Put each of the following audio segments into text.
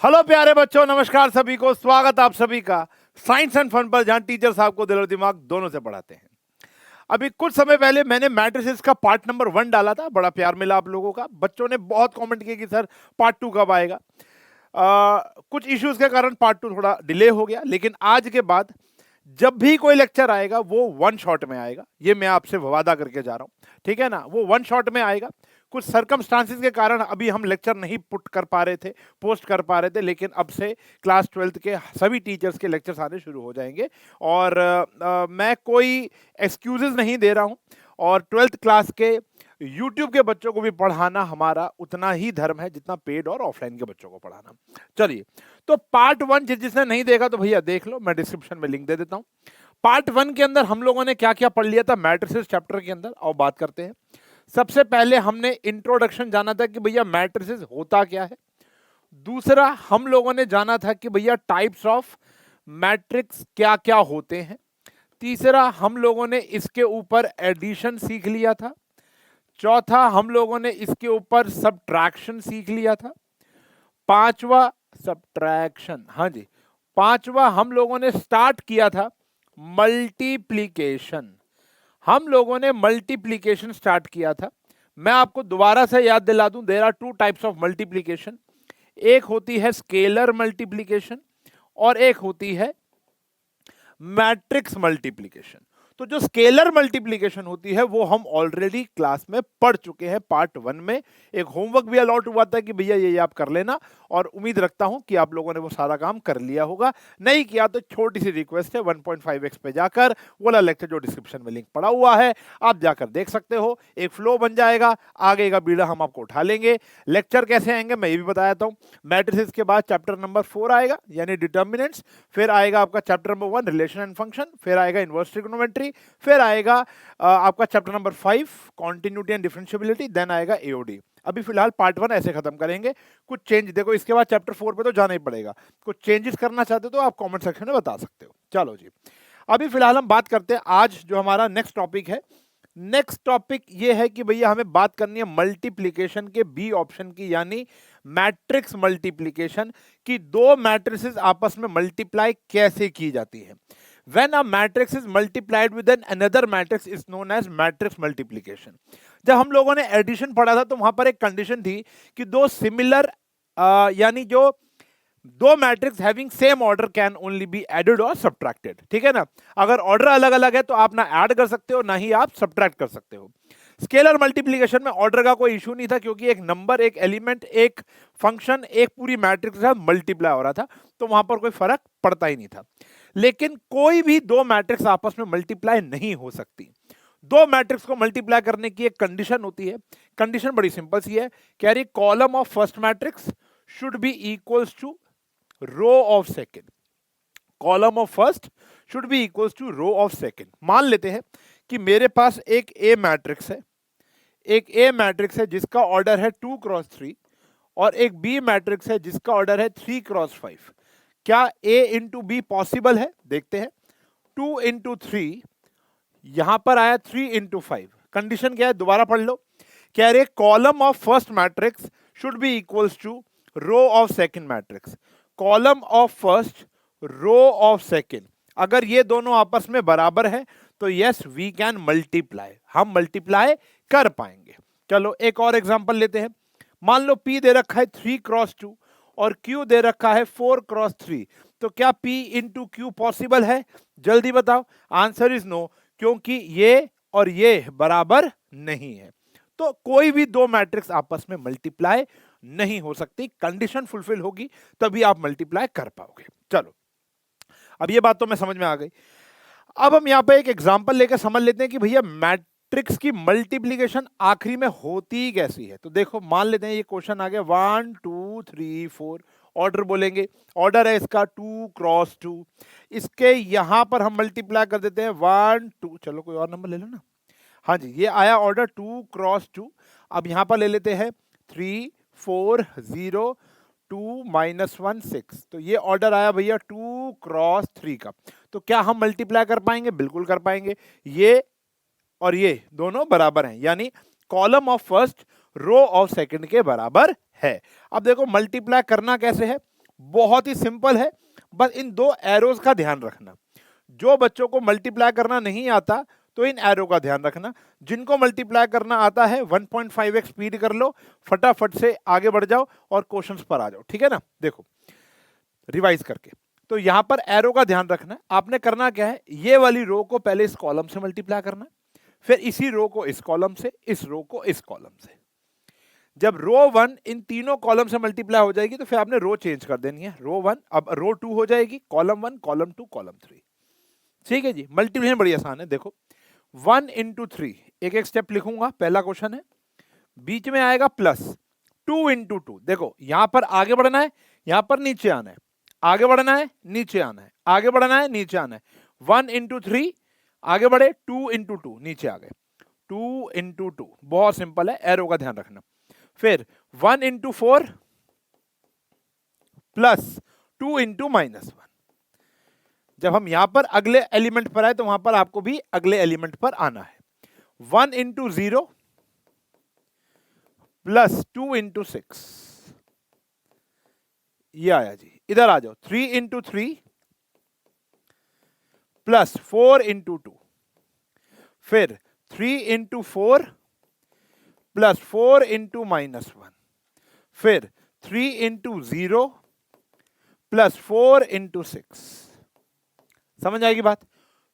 Hello प्यारे बच्चों, नमस्कार सभी को। स्वागत आप सभी का साइंस एंड फन पर, जहां टीचर्स आपको दिल और दिमाग दोनों से पढ़ाते हैं। अभी कुछ समय पहले मैंने मैट्रिसेस का पार्ट नंबर 1 डाला था। बड़ा प्यार मिला आप लोगों का। बच्चों ने बहुत कमेंट किए कि सर पार्ट 2 कब आएगा। कुछ इश्यूज के कारण पार्ट 2 थोड़ा डिले हो गया, लेकिन आज के बाद जब भी कोई लेक्चर आएगा वो वन शॉट में आएगा। ये मैं आपसे वादा करके जा रहा हूँ, ठीक है ना। वो वन शॉट में आएगा। कुछ सर्कमस्टांसिस के कारण अभी हम लेक्चर नहीं पुट कर पा रहे थे, पोस्ट कर पा रहे थे, लेकिन अब से क्लास 12th के सभी टीचर्स के लेक्चर्स आने शुरू हो जाएंगे। और मैं कोई एक्सक्यूजेस नहीं दे रहा हूँ। और 12th क्लास के यूट्यूब के बच्चों को भी पढ़ाना हमारा उतना ही धर्म है जितना पेड और ऑफलाइन के बच्चों को पढ़ाना। चलिए, तो पार्ट 1 जिसने नहीं देखा तो भैया देख लो, मैं डिस्क्रिप्शन में लिंक दे देता हूँ। पार्ट 1 के अंदर हम लोगों ने क्या क्या पढ़ लिया था मैट्रिसेस चैप्टर के अंदर, और बात करते हैं। सबसे पहले हमने इंट्रोडक्शन जाना था कि भैया मैट्रिसेस होता क्या है। दूसरा हम लोगों ने जाना था कि भैया टाइप्स ऑफ मैट्रिक्स क्या क्या होते हैं। तीसरा हम लोगों ने इसके ऊपर एडिशन सीख लिया था। चौथा हम लोगों ने इसके ऊपर सबट्रैक्शन सीख लिया था। पांचवा सबट्रैक्शन, हाँ जी, पांचवा हम लोगों ने स्टार्ट किया था मल्टीप्लीकेशन। हम लोगों ने मल्टीप्लीकेशन स्टार्ट किया था। मैं आपको दोबारा से याद दिला दूं, there are two types of multiplication. एक होती है स्केलर मल्टीप्लीकेशन और एक होती है मैट्रिक्स मल्टीप्लीकेशन। तो जो स्केलर मल्टीप्लीकेशन होती है वो हम ऑलरेडी क्लास में पढ़ चुके हैं पार्ट 1 में। एक होमवर्क भी अलॉट हुआ था कि भैया ये आप कर लेना, और उम्मीद रखता हूं कि आप लोगों ने वो सारा काम कर लिया होगा। नहीं किया तो छोटी सी रिक्वेस्ट है, 1.5x पे जाकर वाला लेक्चर जो डिस्क्रिप्शन में लिंक पड़ा हुआ है आप जाकर देख सकते हो। एक फ्लो बन जाएगा, आगे का बीड़ा हम आपको उठा लेंगे। लेक्चर कैसे आएंगे मैं ये भी बता देता हूँ। मैट्रिसेस के बाद चैप्टर नंबर 4 आएगा यानी डिटर्मिनेंट्स, फिर आएगा आपका chapter number 1 relation and function, फिर आएगा इनवर्स ट्रिग्नोमेट्री, फिर आएगा आपका chapter number 5 continuity and differentiability, then आएगा एओडी। अभी फिलहाल पार्ट 1 ऐसे खत्म करेंगे। कुछ चेंज देखो, इसके बाद चैप्टर 4 पे तो जाना ही पड़ेगा। कुछ चेंजेस करना चाहते हो तो आप कमेंट सेक्शन में बता सकते हो। चलो जी, अभी फिलहाल हम बात करते हैं आज जो हमारा नेक्स्ट टॉपिक है। नेक्स्ट टॉपिक ये है कि भैया हमें बात करनी है मल्टीप्लीकेशन के बी ऑप्शन की, यानी मैट्रिक्स मल्टीप्लीकेशन की। दो मैट्रिसेस आपस में मल्टीप्लाई कैसे की जाती है। When a matrix is multiplied with another matrix is known as matrix multiplication. जब हम लोगों ने एडिशन पढ़ा था तो वहां पर एक कंडीशन थी कि दो सिमिलर यानी जो दो matrix having same order can only be added और सब्ट्रैक्टेड, ठीक है ना। अगर ऑर्डर अलग अलग है तो आप ना ऐड कर सकते हो ना ही आप सब्ट्रैक्ट कर सकते हो। स्केलर मल्टीप्लिकेशन में ऑर्डर का कोई इशू नहीं था, क्योंकि एक नंबर, एक एलिमेंट, एक फंक्शन, एक पूरी मैट्रिक्स के साथ मल्टीप्लाई हो रहा था, तो वहां पर कोई फर्क पड़ता ही नहीं था। लेकिन कोई भी दो मैट्रिक्स आपस में मल्टीप्लाई नहीं हो सकती। दो मैट्रिक्स को मल्टीप्लाई करने की एक कंडीशन होती है। कंडीशन बड़ी सिंपल सी है, कह रही column of first matrix should be equals to row of second. Column of first should be equals to row of second. मान लेते हैं कि मेरे पास एक ए मैट्रिक्स है, एक ए मैट्रिक्स है जिसका ऑर्डर है 2x3, और एक बी मैट्रिक्स है जिसका ऑर्डर है 3x5। क्या a इंटू बी पॉसिबल है? देखते हैं। 2 इंटू 3, यहां पर आया 3 इंटू 5। कंडीशन क्या है दोबारा पढ़ लो। कह रहे column of first matrix should be equals to row of second matrix. Column of first, row of second, अगर ये दोनों आपस में बराबर है तो यस वी कैन मल्टीप्लाई, हम मल्टीप्लाई कर पाएंगे। चलो एक और एग्जांपल लेते हैं। मान लो P दे रखा है 3x2 और Q दे रखा है 4x3, तो क्या P इंटू क्यू पॉसिबल है? जल्दी बताओ। आंसर इज नो, क्योंकि ये और ये बराबर नहीं है। तो कोई भी दो मैट्रिक्स आपस में मल्टीप्लाई नहीं हो सकती। कंडीशन फुलफिल होगी तभी आप मल्टीप्लाई कर पाओगे। चलो, अब ये बात तो मैं समझ में आ गई। अब हम यहाँ पे एक एग्जांपल लेकर समझ लेते हैं कि भैया मैट्रिक्स की मल्टीप्लिकेशन आखिरी में होती कैसी है। तो देखो, मान लेते हैं ये क्वेश्चन आ गया 1 2 3 4, ऑर्डर बोलेंगे। ऑर्डर है इसका 2x2। इसके यहां पर हम मल्टीप्लाई कर देते हैं 1 2, चलो कोई और नंबर ले लो ना। हाँ जी, ये आया ऑर्डर 2x2। अब यहां पर ले लेते हैं 3 4 0 2 -1 6, तो ये ऑर्डर आया भैया 2x3 का। तो क्या हम मल्टीप्लाई कर पाएंगे? बिल्कुल कर पाएंगे। ये और ये दोनों बराबर हैं, यानी column of first row of second के बराबर है। अब देखो मल्टीप्लाई करना कैसे है, बहुत ही सिंपल है, बस इन दो एरोज का ध्यान रखना। जो बच्चों को मल्टीप्लाई करना नहीं आता तो इन एरो का ध्यान रखना, जिनको मल्टीप्लाई करना आता है 1.5x स्पीड कर लो, फटाफट से आगे बढ़ जाओ और क्वेश्चंस पर आ जाओ, ठीक है ना। देखो रिवाइज करके, तो यहां पर एरो का ध्यान रखना। आपने करना क्या है, ये वाली रो को पहले इस कॉलम से मल्टीप्लाई करना, फिर इसी रो को इस कॉलम से, इस रो को इस कॉलम से। जब रो 1 इन तीनों कॉलम से मल्टीप्लाई हो जाएगी तो फिर आपने रो चेंज कर देनी है, रो 1 अब रो 2 हो जाएगी, कॉलम 1 कॉलम 2 कॉलम 3। ठीक है जी, मल्टीप्लिकेशन बड़ी आसान है। देखो 1 इंटू 3, एक एक स्टेप लिखूंगा, पहला क्वेश्चन है, बीच में आएगा प्लस 2 इंटू 2। देखो यहां पर आगे बढ़ना है, यहां पर नीचे आना है, आगे बढ़ना है नीचे आना है, आगे बढ़ना है नीचे आना है। 1 इंटू 3 आगे बढ़े, 2 इंटू 2 नीचे आ गए, 2 इंटू 2, बहुत सिंपल है, एरो का ध्यान रखना। फिर 1 इंटू 4 प्लस 2 इंटू -1। जब हम यहां पर अगले एलिमेंट पर आए तो वहां पर आपको भी अगले एलिमेंट पर आना है। 1 इंटू 0 प्लस 2 इंटू 6, ये आया जी। इधर आ जाओ, 3 इंटू 3 प्लस 4 इंटू 2, फिर 3 इंटू 4 प्लस 4 इंटू -1, फिर 3 इंटू 0 प्लस 4 इंटू 6। समझ आएगी बात,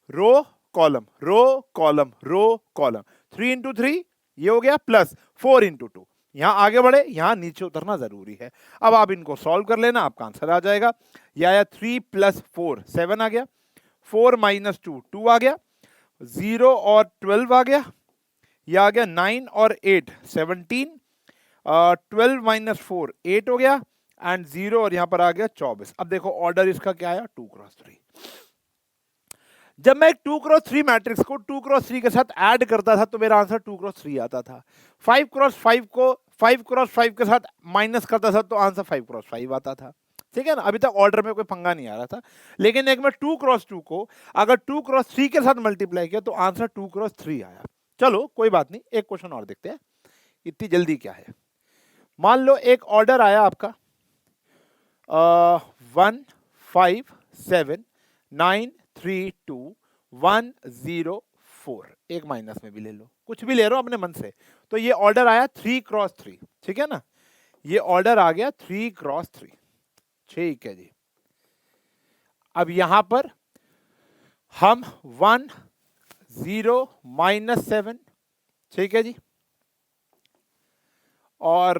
row column row column row column, 3 into 3 ये हो गया, प्लस 4 इंटू 2, यहां आगे बढ़े, यहां नीचे उतरना जरूरी है। अब आप इनको सॉल्व कर लेना, आपका आंसर आ जाएगा। यह आया 3 प्लस 4 7 आ गया, 4 माइनस 2 2 आ गया, 0 और 12 आ गया, यह आ गया 9 और 8 17, 12 माइनस 4 8 हो गया, एंड 0 और यहां पर आ गया 24। अब देखो ऑर्डर इसका क्या आया, 2 क्रॉस 3। जब मैं 2 क्रॉस 3 मैट्रिक्स को 2 क्रॉस 3 के साथ ऐड करता था तो मेरा आंसर 2 क्रॉस 3 आता था। 5 क्रॉस 5 को 5 क्रॉस 5 के साथ माइनस करता था तो आंसर 5 क्रॉस 5 आता था। ठीक है ना, अभी तक ऑर्डर में कोई पंगा नहीं आ रहा था। लेकिन एक में 2 क्रॉस 2 को अगर 2 क्रॉस 3 के साथ मल्टीप्लाई किया तो आंसर 2 क्रॉस 3 आया। चलो कोई बात नहीं, एक क्वेश्चन और देखते हैं, इतनी जल्दी क्या है। मान लो एक ऑर्डर आया आपका 1 5 7 9 3 2 1 0 4, एक माइनस में भी ले लो, कुछ भी ले रहा हो अपने मन से। तो ये ऑर्डर आया 3 क्रॉस 3, ठीक है ना, ये ऑर्डर आ गया 3 क्रॉस 3। ठीक है जी, अब यहां पर हम 1 0 -7, ठीक है जी, और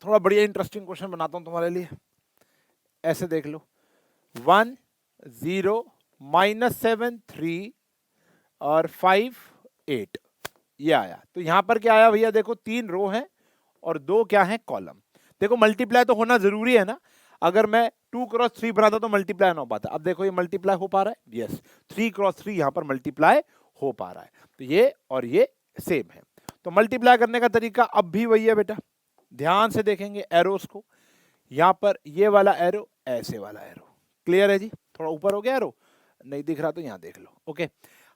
थोड़ा बढ़िया इंटरेस्टिंग क्वेश्चन बनाता हूं तुम्हारे लिए, ऐसे देख लो 1 0 -7 3 और 5 8, ये आया। तो यहां पर क्या आया भैया, देखो 3 रो हैं और 2 क्या है कॉलम। देखो मल्टीप्लाई तो होना जरूरी है ना, अगर मैं 2 क्रॉस 3 बनाता तो मल्टीप्लाई ना हो पाता। अब देखो ये मल्टीप्लाई हो पा रहा है, यस 3 क्रॉस 3 यहां पर मल्टीप्लाई हो पा रहा है, तो ये और ये सेम है। तो मल्टीप्लाई करने का तरीका अब भी वही है बेटा, ध्यान से देखेंगे एरोस को, यहां पर ये वाला एरो, ऐसे वाला एरो, क्लियर है जी। थोड़ा ऊपर हो गया एरो, नहीं दिख रहा तो यहां देख लो, ओके।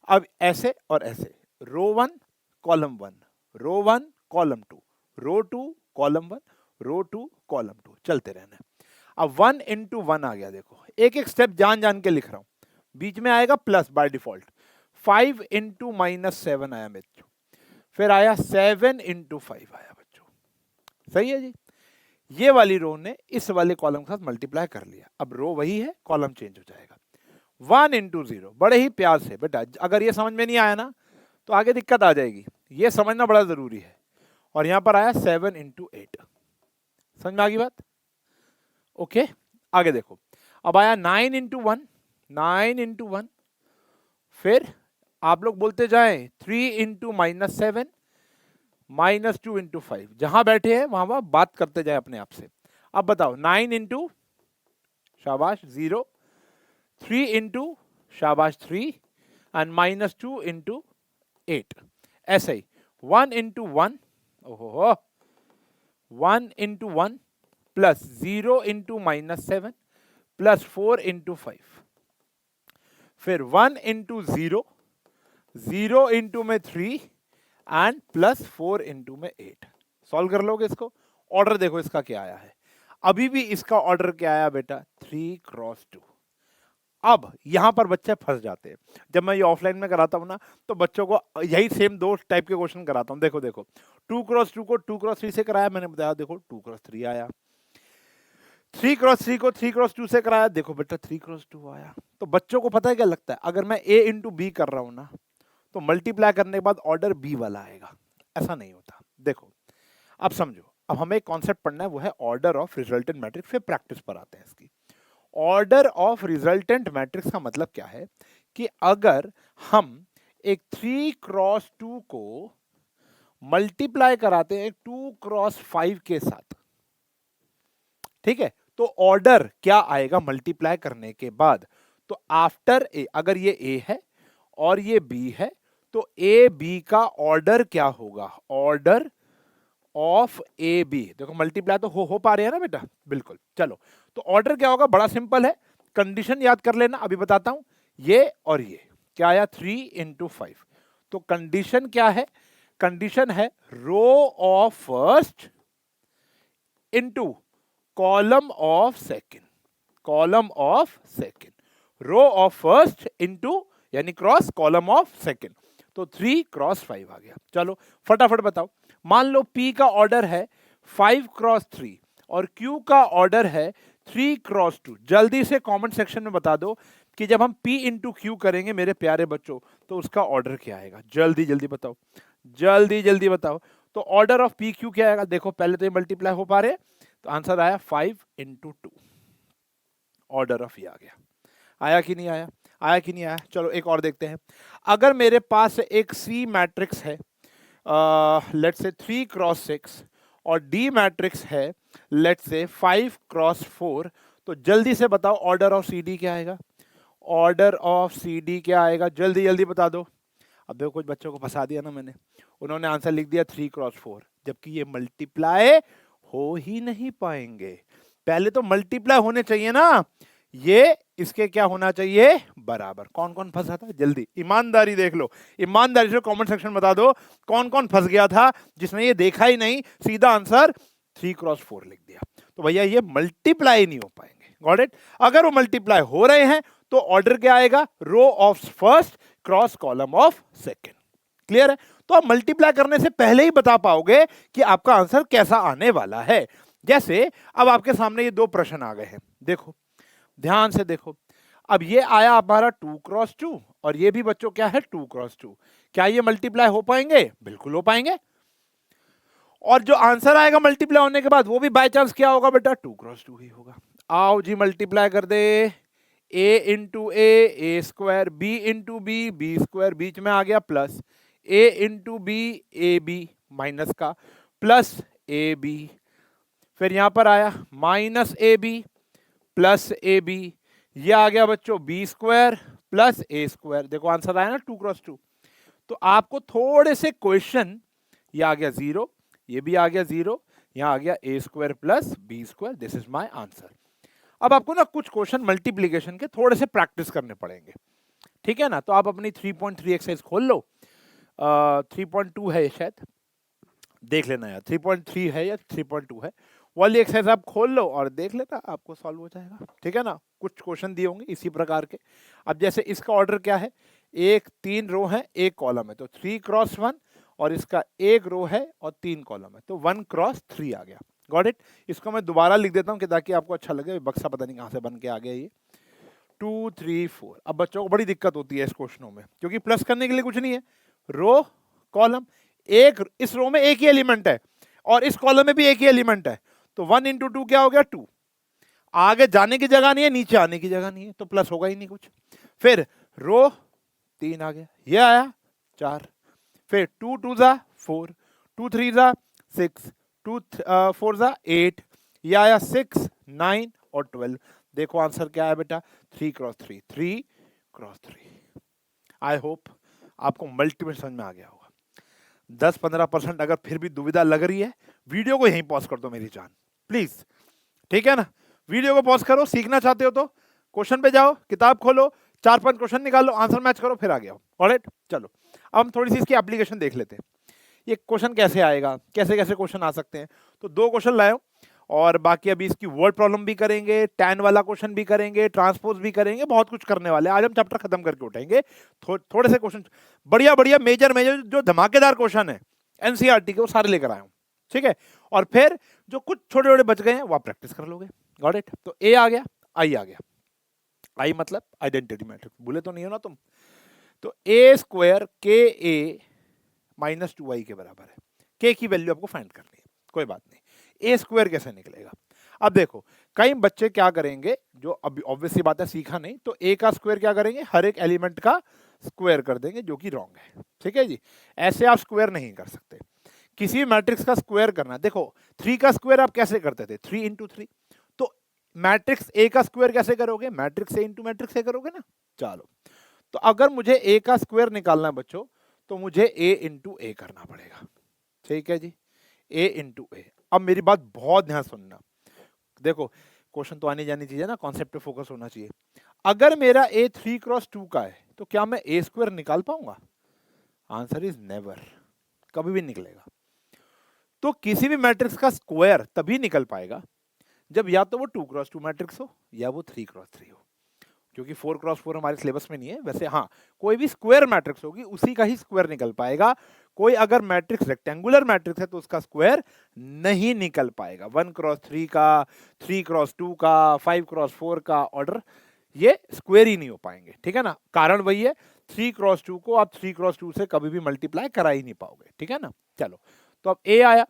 अब ऐसे और ऐसे, रो 1 कॉलम 1, रो 1 कॉलम 2, रो 2 कॉलम 1, रो 2 कॉलम 2, चलते रहना। अब 1 इंटू 1 आ गया, देखो एक एक स्टेप जान जान के लिख रहा हूं, बीच में आएगा प्लस बाय डिफॉल्ट। 5 इंटू -7 आया बच्चों, फिर आया 7 इंटू 5 आया बच्चों, सही है जी। ये वाली रो ने इस वाले कॉलम के साथ मल्टीप्लाई कर लिया, अब रो वही है, कॉलम चेंज हो जाएगा। 1 इंटू 0, बड़े ही प्यार से बेटा, अगर ये समझ में नहीं आया ना तो आगे दिक्कत आ जाएगी, ये समझना बड़ा जरूरी है। और यहां पर आया 7 इंटू 8, समझ में आ गई बात, ओके। आगे देखो, अब आया 9 इंटू 1, 9 इंटू 1, फिर आप लोग बोलते जाएं 3 इंटू -7 -2 इंटू 5, जहां बैठे हैं वहां वहां बात करते जाए अपने आप से। अब बताओ 9 इंटू शाबाश 0, 3 इंटू शाबाश 3 एंड -2 इंटू 8, ऐसे ही 1 इंटू 1, ओहो 1 into 1 plus 0 into -7 plus 4 into 5, फिर 1 इंटू 0, 0 इंटू में 3 एंड प्लस 4 इंटू में 8। सॉल्व कर लोगे इसको, ऑर्डर देखो इसका क्या आया है। अभी भी इसका ऑर्डर क्या आया बेटा, 3x2। अब यहां पर बच्चे फंस जाते हैं। जब मैं ये ऑफलाइन में कराता हूं ना, तो बच्चों को यही सेम दो टाइप के क्वेश्चन कराता हूं। देखो देखो, 2x2 को 2x3 से कराया, मैंने बताया देखो 2x3 आया। 3x3 को 3x2 से कराया, देखो बेटा 3x2 आया। तो बच्चों को पता है क्या लगता है, अगर मैं a इंटू बी कर रहा हूं ना, तो मल्टीप्लाई करने के बाद ऑर्डर बी वाला आएगा। ऐसा नहीं होता। देखो अब समझो, अब हमें एक कॉन्सेप्ट पढ़ना है, वो है ऑर्डर ऑफ रिजल्टेंट मैट्रिक्स। फिर प्रैक्टिस पर आते हैं इसकी। ऑर्डर ऑफ रिजल्टेंट मैट्रिक्स का मतलब क्या है कि अगर हम एक 3x2 को मल्टीप्लाई कराते हैं 2x5 के साथ, ठीक है, तो ऑर्डर क्या आएगा मल्टीप्लाई करने के बाद। तो आफ्टर ए, अगर ये ए है और ये बी है, तो ए बी का ऑर्डर क्या होगा, ऑर्डर ऑफ ए बी। देखो मल्टीप्लाई तो हो पा रहे हैं ना बेटा, बिल्कुल। चलो, तो ऑर्डर क्या होगा, बड़ा सिंपल है, कंडीशन याद कर लेना, अभी बताता हूं। ये और ये क्या आया, 3x5। तो कंडीशन क्या है, कंडीशन है row of first into column of second, column of second, row of first into यानी क्रॉस कॉलम ऑफ सेकेंड। तो 3x5 आ गया। चलो फटाफट बताओ, मान लो P का ऑर्डर है 5x3 और Q का ऑर्डर है 3x2। जल्दी से कमेंट सेक्शन में बता दो कि जब हम P इंटू क्यू करेंगे मेरे प्यारे बच्चों, तो उसका ऑर्डर क्या आएगा। जल्दी जल्दी बताओ, जल्दी जल्दी बताओ। तो ऑर्डर ऑफ पी क्यू क्या आएगा, देखो पहले तो ये मल्टीप्लाई हो पा रहे, तो आंसर आया 5x2। ऑर्डर ऑफ ये आ गया। आया कि नहीं आया, आया कि नहीं आया। चलो एक और देखते हैं। अगर मेरे पास एक सी मैट्रिक्स है, लेट्स से 3x6 और डी मैट्रिक्स है लेट्स से 5x4, तो जल्दी से बताओ ऑर्डर ऑफ सी डी क्या आएगा, ऑर्डर ऑफ सी डी क्या आएगा, जल्दी जल्दी बता दो। अब देखो कुछ बच्चों को फंसा दिया ना मैंने, उन्होंने आंसर लिख दिया 3x4, जबकि ये मल्टीप्लाई हो ही नहीं पाएंगे। पहले तो मल्टीप्लाई होने चाहिए ना, ये इसके क्या होना चाहिए, बराबर। कौन कौन फंसा था, जल्दी ईमानदारी देख लो, ईमानदारी से कमेंट सेक्शन बता दो कौन कौन फंस गया था, जिसने ये देखा ही नहीं, सीधा आंसर 3x4 लिख दिया। तो भैया ये मल्टीप्लाई नहीं हो पाएंगे। Got it. अगर वो मल्टीप्लाई हो रहे हैं तो ऑर्डर क्या आएगा, row of first cross column of second. Clear है। तो आप मल्टीप्लाई करने से पहले ही बता पाओगे कि आपका आंसर कैसा आने वाला है। जैसे अब आपके सामने ये दो प्रश्न आ गए हैं, देखो ध्यान से देखो। अब ये आया हमारा 2x2 और ये भी बच्चों क्या है 2x2। क्या ये मल्टीप्लाई हो पाएंगे, बिल्कुल हो पाएंगे। और जो आंसर आएगा मल्टीप्लाई होने के बाद वो भी बाय चांस क्या होगा बेटा, 2x2 ही होगा। आओ जी मल्टीप्लाई कर दे, a into A square, b into B square, बीच में आ गया plus a into B A B minus का प्लस ए बी, फिर यहां पर आया minus A B plus A B, ये आ गया बच्चों B square plus A square. देखो आंसर आया ना 2x2। तो आपको थोड़े से क्वेश्चन, ये आ गया 0, ये भी आ गया 0, यहां आ गया A square plus B square, this is my answer. अब आपको ना कुछ क्वेश्चन मल्टीप्लिकेशन के थोड़े से प्रैक्टिस करने पड़ेंगे, ठीक है ना। तो आप अपनी 3.3 एक्सरसाइज खोल लो, 3.2 है शायद, देख लेना यार 3.3 है या 3.2 है, वाली एक्सरसाइज आप खोल लो और देख लेना, आपको सॉल्व हो जाएगा, ठीक है ना। कुछ क्वेश्चन दिए होंगे इसी प्रकार के। अब जैसे इसका ऑर्डर क्या है, एक 3 रो है 1 कॉलम है, तो 3x1, और इसका 1 रो है और 3 कॉलम है, तो 1x3 आ गया। Got it. इसको मैं दोबारा लिख देता हूँ कि ताकि आपको अच्छा लगे, बक्सा पता नहीं कहाँ से बन के आ गया ये 2 3 4। अब बच्चों को बड़ी दिक्कत होती है इस क्वेश्चनों में, क्योंकि प्लस करने के लिए कुछ नहीं है, रो कॉलम, एक इस रो में एक ही एलिमेंट है और इस कॉलम में भी एक ही एलिमेंट है, तो 1 इंटू 2 क्या हो गया 2, आगे जाने की जगह नहीं है, नीचे आने की जगह नहीं है, तो प्लस होगा ही नहीं कुछ। फिर रो 3 आ गया, ये आया 4, फिर 2 2 जा 4, 2 3 जा 6, 2 4 जा 8, ये आया 6 9 और 12। देखो आंसर क्या है बेटा, 3x3, 3x3। आई होप आपको मल्टीपल समझ में आ गया होगा। 10-15% अगर फिर भी दुविधा लग रही है, वीडियो को यहीं पॉज कर दो मेरी जान, प्लीज, ठीक है ना। वीडियो को पॉज करो, सीखना चाहते हो तो क्वेश्चन पे जाओ, किताब खोलो, 4-5 क्वेश्चन निकालो, आंसर मैच करो, फिर आ गया। ऑलराइट, चलो अब हम थोड़ी सी इसकी एप्लीकेशन देख लेते हैं। ये क्वेश्चन कैसे आएगा, कैसे कैसे क्वेश्चन आ सकते हैं। तो 2 क्वेश्चन लाए, और बाकी अभी इसकी वर्ड प्रॉब्लम भी करेंगे, टैन वाला क्वेश्चन भी करेंगे, ट्रांसपोज भी करेंगे, बहुत कुछ करने वाले हैं। आज हम चैप्टर खत्म करके उठाएंगे। थोड़े से क्वेश्चन बढ़िया बढ़िया मेजर मेजर जो धमाकेदार क्वेश्चन है एनसीईआरटी के, वो सारे लेकर आया हूं, ठीक है। और फिर जो कुछ छोटे छोटे बच गए हैं वो आप प्रैक्टिस कर लोगे। Got it. तो ए आ गया, आई आ गया। आई मतलब आइडेंटिटी मैट्रिक्स, भूले तो नहीं हो ना तुम। तो ए स्क्वायर के ए माइनस 2i के बराबर है। के की वैल्यू आपको फाइंड करनी है, कोई बात नहीं। ए स्क्वायर कैसे निकलेगा? अब देखो, कई बच्चे क्या करेंगे, जो अभी ऑब्वियसली बात है सीखा नहीं, तो ए का स्क्वायर क्या करेंगे, हर एक एलिमेंट का स्क्वायर कर देंगे, जो कि रॉन्ग है। ठीक है जी, ऐसे आप स्क्वायर नहीं कर सकते। किसी भी मैट्रिक्स का स्क्वायर करना, देखो 3 का स्क्वायर आप कैसे करते थे, 3 इंटू 3। तो मैट्रिक्स ए का स्क्वायर कैसे करोगे, matrix A into matrix A करोगे ना। चलो, तो अगर मुझे ए का स्क्वायर निकालना है बच्चों, तो मुझे ए इंटू ए करना पड़ेगा। ठीक है जी, ए इंटू ए। अब मेरी बात बहुत ध्यान सुनना, देखो क्वेश्चन तो आनी जानी चाहिए ना, कॉन्सेप्ट पे फोकस होना चाहिए। अगर मेरा ए 3x2 का है, तो क्या मैं ए स्क्वायर निकाल पाऊंगा? आंसर इज नेवर, कभी भी निकलेगा। तो किसी भी मैट्रिक्स का स्क्वायर तभी निकल पाएगा जब या तो वो 2x2 मैट्रिक्स हो या वो 3x3 हो, क्योंकि 4x4 हमारे सिलेबस में नहीं है। वैसे हाँ, कोई भी स्क्वायर मैट्रिक्स होगी उसी का ही स्क्वायर निकल पाएगा। कोई अगर मैट्रिक्स रेक्टेंगुलर मैट्रिक्स है तो उसका स्क्वायर नहीं निकल पाएगा। 1x3 का, 3x2 का, 5x4 का ऑर्डर, ये स्क्वायर ही नहीं हो पाएंगे। ठीक है ना, कारण वही है, 3x2 को आप 3x2 से कभी भी मल्टीप्लाई करा ही नहीं पाओगे। ठीक है ना। चलो, तो अब ए आया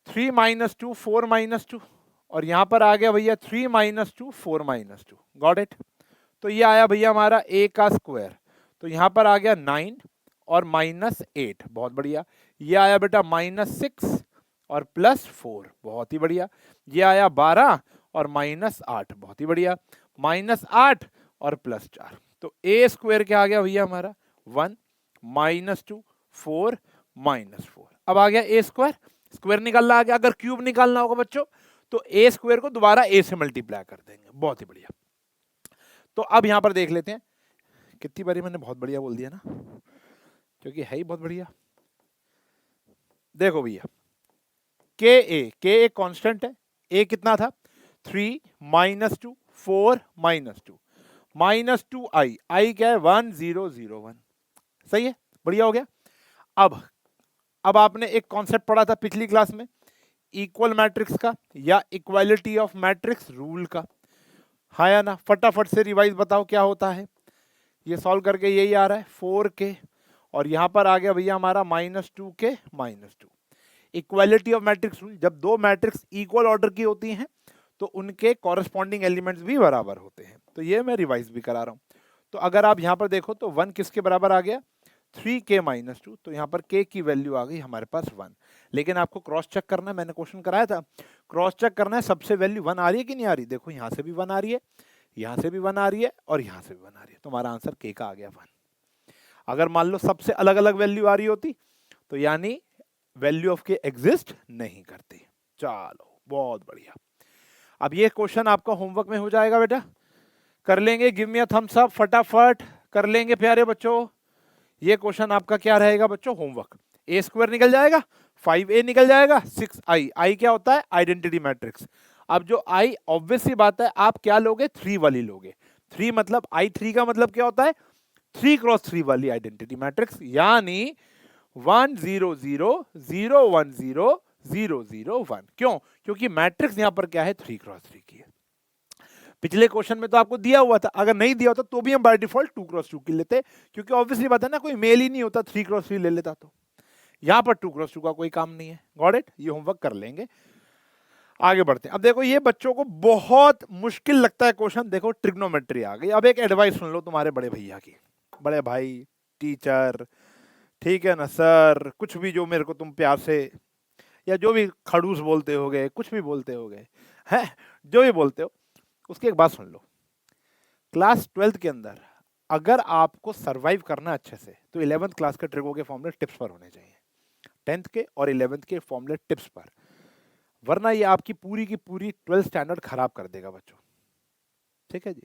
3 - 2 4 - 2, और यहां पर आ गया भैया 3 - 2 4 - 2। Got it. तो ये आया भैया हमारा ए का स्क्वायर, तो यहां पर आ गया 9 और -8, बहुत बढ़िया। ये आया बेटा -6 और +4, बहुत ही बढ़िया। ये आया 12 और -8, बहुत ही बढ़िया। -8 और +4, तो ए स्क्वायर क्या आ गया भैया हमारा 1 -2 4 -4। अब आ गया ए स्क्वायर, स्क्वायर निकालना आ गया। अगर क्यूब निकालना होगा बच्चों, तो ए स्क्वायर को दोबारा ए से मल्टीप्लाई कर देंगे, बहुत ही बढ़िया। तो अब यहां पर देख लेते हैं, कितनी बारी मैंने बहुत बढ़िया बोल दिया ना, क्योंकि है ही बहुत बढ़िया। देखो भैया, के ए कांस्टेंट है, ए कितना था 3 - 2 4 -2 -2i, आई क्या है 1001, सही है, बढ़िया हो गया। अब आपने एक कॉन्सेप्ट पढ़ा था पिछली क्लास में, इक्वल मैट्रिक्स का या इक्वालिटी ऑफ मैट्रिक्स रूल का, हाँ या ना? फटाफट से रिवाइज बताओ क्या होता है। ये सॉल्व करके यही आ रहा है 4k, और यहां पर आ गया भैया हमारा -2k -2। Equality of matrix rule, जब दो मैट्रिक्स इक्वल ऑर्डर की होती हैं तो उनके कॉरेस्पॉन्डिंग एलिमेंट्स भी बराबर होते हैं। तो ये मैं रिवाइज भी करा रहा हूं। तो अगर आप यहां पर देखो तो 1 किसके बराबर आ गया 3k - 2, तो यहाँ पर k की वैल्यू आ गई हमारे पास 1। लेकिन आपको क्रॉस चेक करना है, मैंने क्वेश्चन कराया था, क्रॉस चेक करना है सबसे वैल्यू 1 आ रही है कि नहीं आ रही। देखो यहाँ से भी 1 आ रही है, यहाँ से भी 1 आ रही है, और यहाँ से भी 1 आ रही है, तो हमारा आंसर k का आ गया 1। अगर मान लो सबसे अलग अलग वैल्यू आ रही होती, तो यानी वैल्यू ऑफ के एग्जिस्ट नहीं करती। चलो, बहुत बढ़िया। अब ये क्वेश्चन आपका होमवर्क में हो जाएगा बेटा, कर लेंगे, give me a thumbs up, फटाफट कर लेंगे प्यारे बच्चों। ये क्वेश्चन आपका क्या रहेगा बच्चों, होमवर्क। ए स्क्वायर निकल जाएगा, 5a निकल जाएगा, 6i। आई क्या होता है, आइडेंटिटी मैट्रिक्स। अब जो आई, ऑब्वियस सी बात है, आप क्या लोगे, 3 वाली लोगे। 3 मतलब i3 का मतलब क्या होता है, 3x3 वाली आइडेंटिटी मैट्रिक्स, यानी 1 0 0 0 1 0 0 0 1। क्यों? क्योंकि मैट्रिक्स यहां पर क्या है, 3x3 की है। पिछले क्वेश्चन में तो आपको दिया हुआ था, अगर नहीं दिया होता तो भी हम बाय डिफॉल्ट 2x2 की लेते, क्योंकि ऑब्वियसली बात है ना, कोई मेल ही नहीं होता, 3x3 ले लेता। तो यहां पर 2x2 का कोई काम नहीं है। गॉट इट, ये होमवर्क कर लेंगे। आगे बढ़ते हैं। अब देखो, ये बच्चों को बहुत मुश्किल लगता है क्वेश्चन। देखो, ट्रिग्नोमेट्री आ गई। अब एक एडवाइस सुन लो तुम्हारे बड़े भैया की, बड़े भाई, टीचर, ठीक है ना सर, कुछ भी जो मेरे को तुम प्यार से, या जो भी खड़ूस बोलते होगे, कुछ भी बोलते होगे, है जो भी बोलते हो, उसकी एक बात सुन लो। क्लास 12th के अंदर अगर आपको सरवाइव करना अच्छे से, तो 11th क्लास के ट्रिगो के फॉर्मूले टिप्स पर होने चाहिए, 10th के और 11th के फॉर्मूले टिप्स पर, वरना ये आपकी पूरी की पूरी 12th स्टैंडर्ड खराब कर देगा बच्चों। ठीक है जी।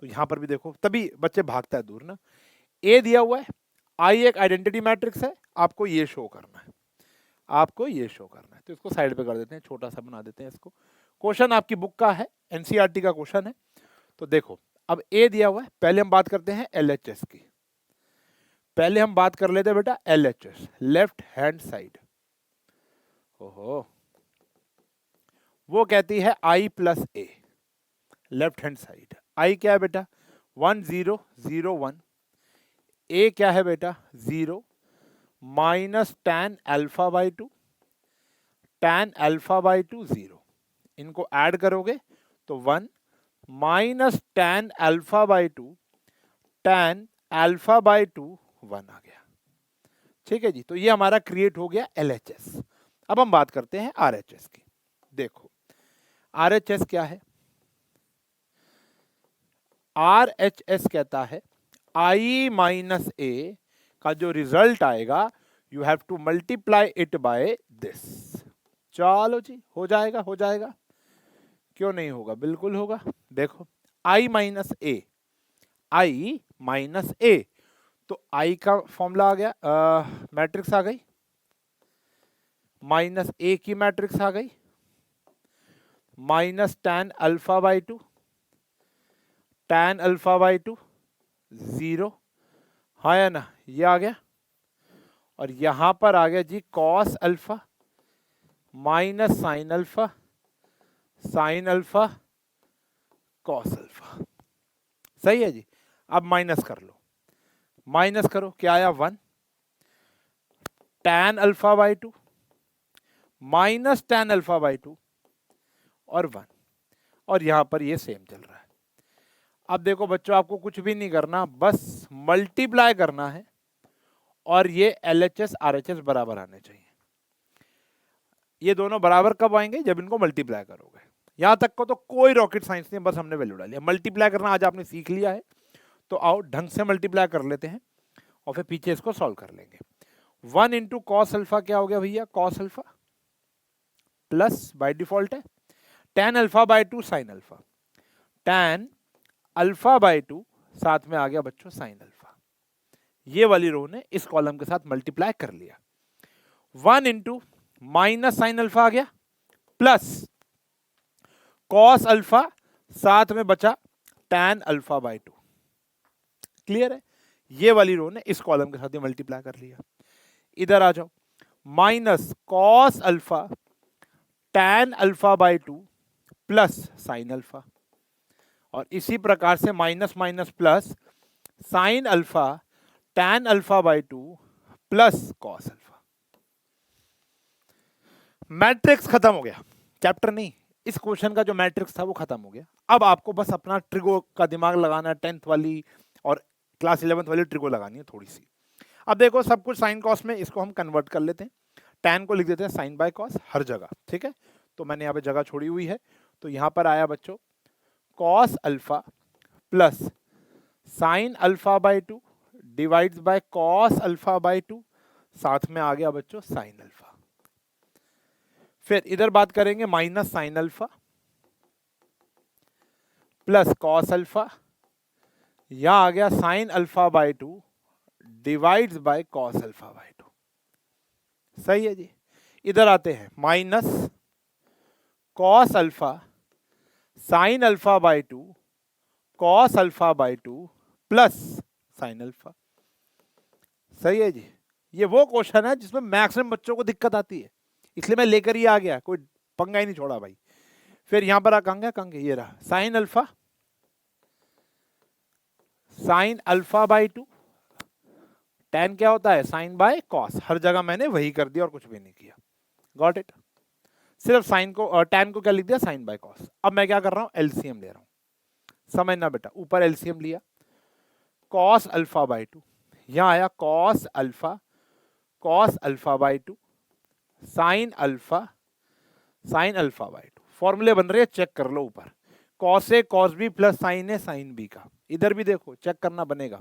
तो यहां पर भी देखो, तभी बच्चे भागता है दूर ना। ए दिया हुआ है, आई एक आइडेंटिटी मैट्रिक्स है, आपको ये शो करना है। आपको ये शो करना है। तो इसको साइड पे कर देते हैं, छोटा सा बना देते हैं इसको। क्वेश्चन आपकी बुक का है, एनसीईआरटी का क्वेश्चन है। तो देखो अब ए दिया हुआ है, पहले हम बात करते हैं एलएचएस की। पहले हम बात कर लेते हैं बेटा एलएचएस, लेफ्ट हैंड साइड। ओहो, वो कहती है आई प्लस ए, लेफ्ट हैंड साइड। आई क्या है बेटा 1 0 0 1, ए क्या है बेटा 0 minus tan alpha by 2, tan alpha by 2 0, इनको ऐड करोगे तो 1 minus tan alpha by 2 tan alpha by 2 1 आ गया। ठीक है जी, तो ये हमारा क्रिएट हो गया एलएचएस। अब हम बात करते हैं आरएचएस की। देखो आरएचएस क्या है, आरएचएस कहता है आई माइनस ए का जो रिजल्ट आएगा you have to multiply it by this. चलो जी, हो जाएगा हो जाएगा, क्यों नहीं होगा, बिल्कुल होगा। देखो आई माइनस ए, आई माइनस ए, तो आई का फॉर्मूला आ गया, मैट्रिक्स आ गई, माइनस ए की मैट्रिक्स आ गई, minus tan alpha by 2, tan alpha by 2 0, हाँ या ना, ये आ गया। और यहां पर आ गया जी cos alpha minus sine alpha, sine alpha cos alpha. सही है जी। अब माइनस कर लो, माइनस करो, क्या आया 1 tan alpha by 2 minus tan alpha by 2 और 1, और यहां पर ये सेम चल रहा है। अब देखो बच्चों, आपको कुछ भी नहीं करना, बस मल्टीप्लाई करना है, और ये एलएचएस आरएचएस बराबर आने चाहिए। ये दोनों बराबर कब आएंगे, जब इनको मल्टीप्लाई करोगे। यहां तक को तो कोई रॉकेट साइंस नहीं, बस हमने वैल्यू डाली है। मल्टीप्लाई करना आज आपने सीख लिया है, तो आओ ढंग से मल्टीप्लाई कर लेते हैं और फिर पीछे इसको सॉल्व कर लेंगे। 1 इंटू कॉस अल्फा क्या हो गया भैया, cos alpha plus by default है tan alpha by 2 sine alpha, tan alpha by 2 साथ में आ गया बच्चों साइन अल्फा। ये वाली रो ने इस कॉलम के साथ मल्टीप्लाई कर लिया। 1 इंटू माइनस साइन अल्फा आ गया प्लस कॉस अल्फा, साथ में बचा tan अल्फा बाय 2। क्लियर है, ये वाली रो ने इस कॉलम के साथ ही मल्टीप्लाई कर लिया। इधर आ जाओ, minus cos alpha tan alpha by 2 plus sine alpha, और इसी प्रकार से minus minus plus sine alpha tan alpha by 2 plus cos alpha. Matrix खत्म हो गया, चैप्टर नहीं, इस क्वेश्चन का जो मैट्रिक्स था वो खत्म हो गया। अब आपको बस अपना ट्रिगो का दिमाग लगाना है, 10th वाली और क्लास 11th वाली ट्रिगो लगानी है थोड़ी सी। अब देखो सब कुछ साइन कॉस में, इसको हम कन्वर्ट कर लेते हैं। tan को लिख देते हैं साइन बाय कॉस हर जगह, ठीक है। तो मैंने यहाँ पे जगह छोड़ी हुई है, तो यहाँ पर आया बच्चों cos alpha plus sine alpha by 2 divides by cos alpha by 2, साथ में आ गया बच्चों साइन अल्फा। फिर इधर बात करेंगे minus sine alpha plus cos alpha, यहां आ गया sign alpha by 2 divides by cos alpha by 2। सही है जी। इधर आते हैं minus cos alpha sine alpha by 2 cos alpha by 2 plus sine alpha. सही है जी। ये वो क्वेश्चन है जिसमें मैक्सिमम बच्चों को दिक्कत आती है, इसलिए मैं लेकर ही आ गया, कोई पंगा ही नहीं छोड़ा भाई। फिर यहां पर कहेंगे ये रहा sign alpha, sine alpha by 2, tan क्या होता है साइन बाय कॉस, हर जगह मैंने वही कर दिया और कुछ भी नहीं किया। Got it. सिर्फ साइन को और tan को क्या लिख दिया साइन बाय कॉस। अब मैं क्या कर रहा हूं एलसीएम ले रहा हूं, समझना बेटा। ऊपर एलसीएम लिया, कॉस अल्फा बाय 2, यहां आया cos alpha by 2 sign alpha by 2। फॉर्मूले बन रहे हैं, चेक कर लो। ऊपर cos A cos B plus sign A sine B का, इधर भी देखो चेक करना बनेगा।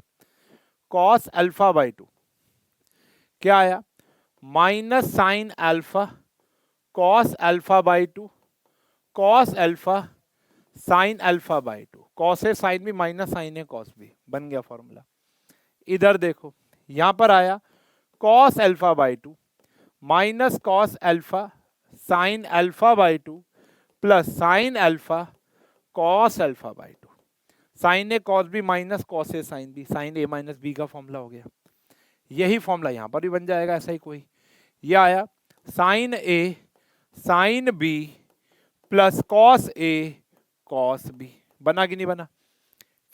कॉस अल्फा बाय 2 क्या आया minus sine alpha cos alpha by 2 cos alpha sine alpha by 2, cos A sine B minus sine A cos B, बन गया फॉर्मूला। इधर देखो यहां पर आया cos alpha by 2 minus cos alpha sine alpha by two plus sine alpha cos alpha by two. Sine A cos B minus cos A sine B, sine A minus B का formula हो गया। यही formula यहां पर भी बन जाएगा ऐसा ही कोई। यह आया sign A sine B plus cos A cos B, बना कि नहीं बना?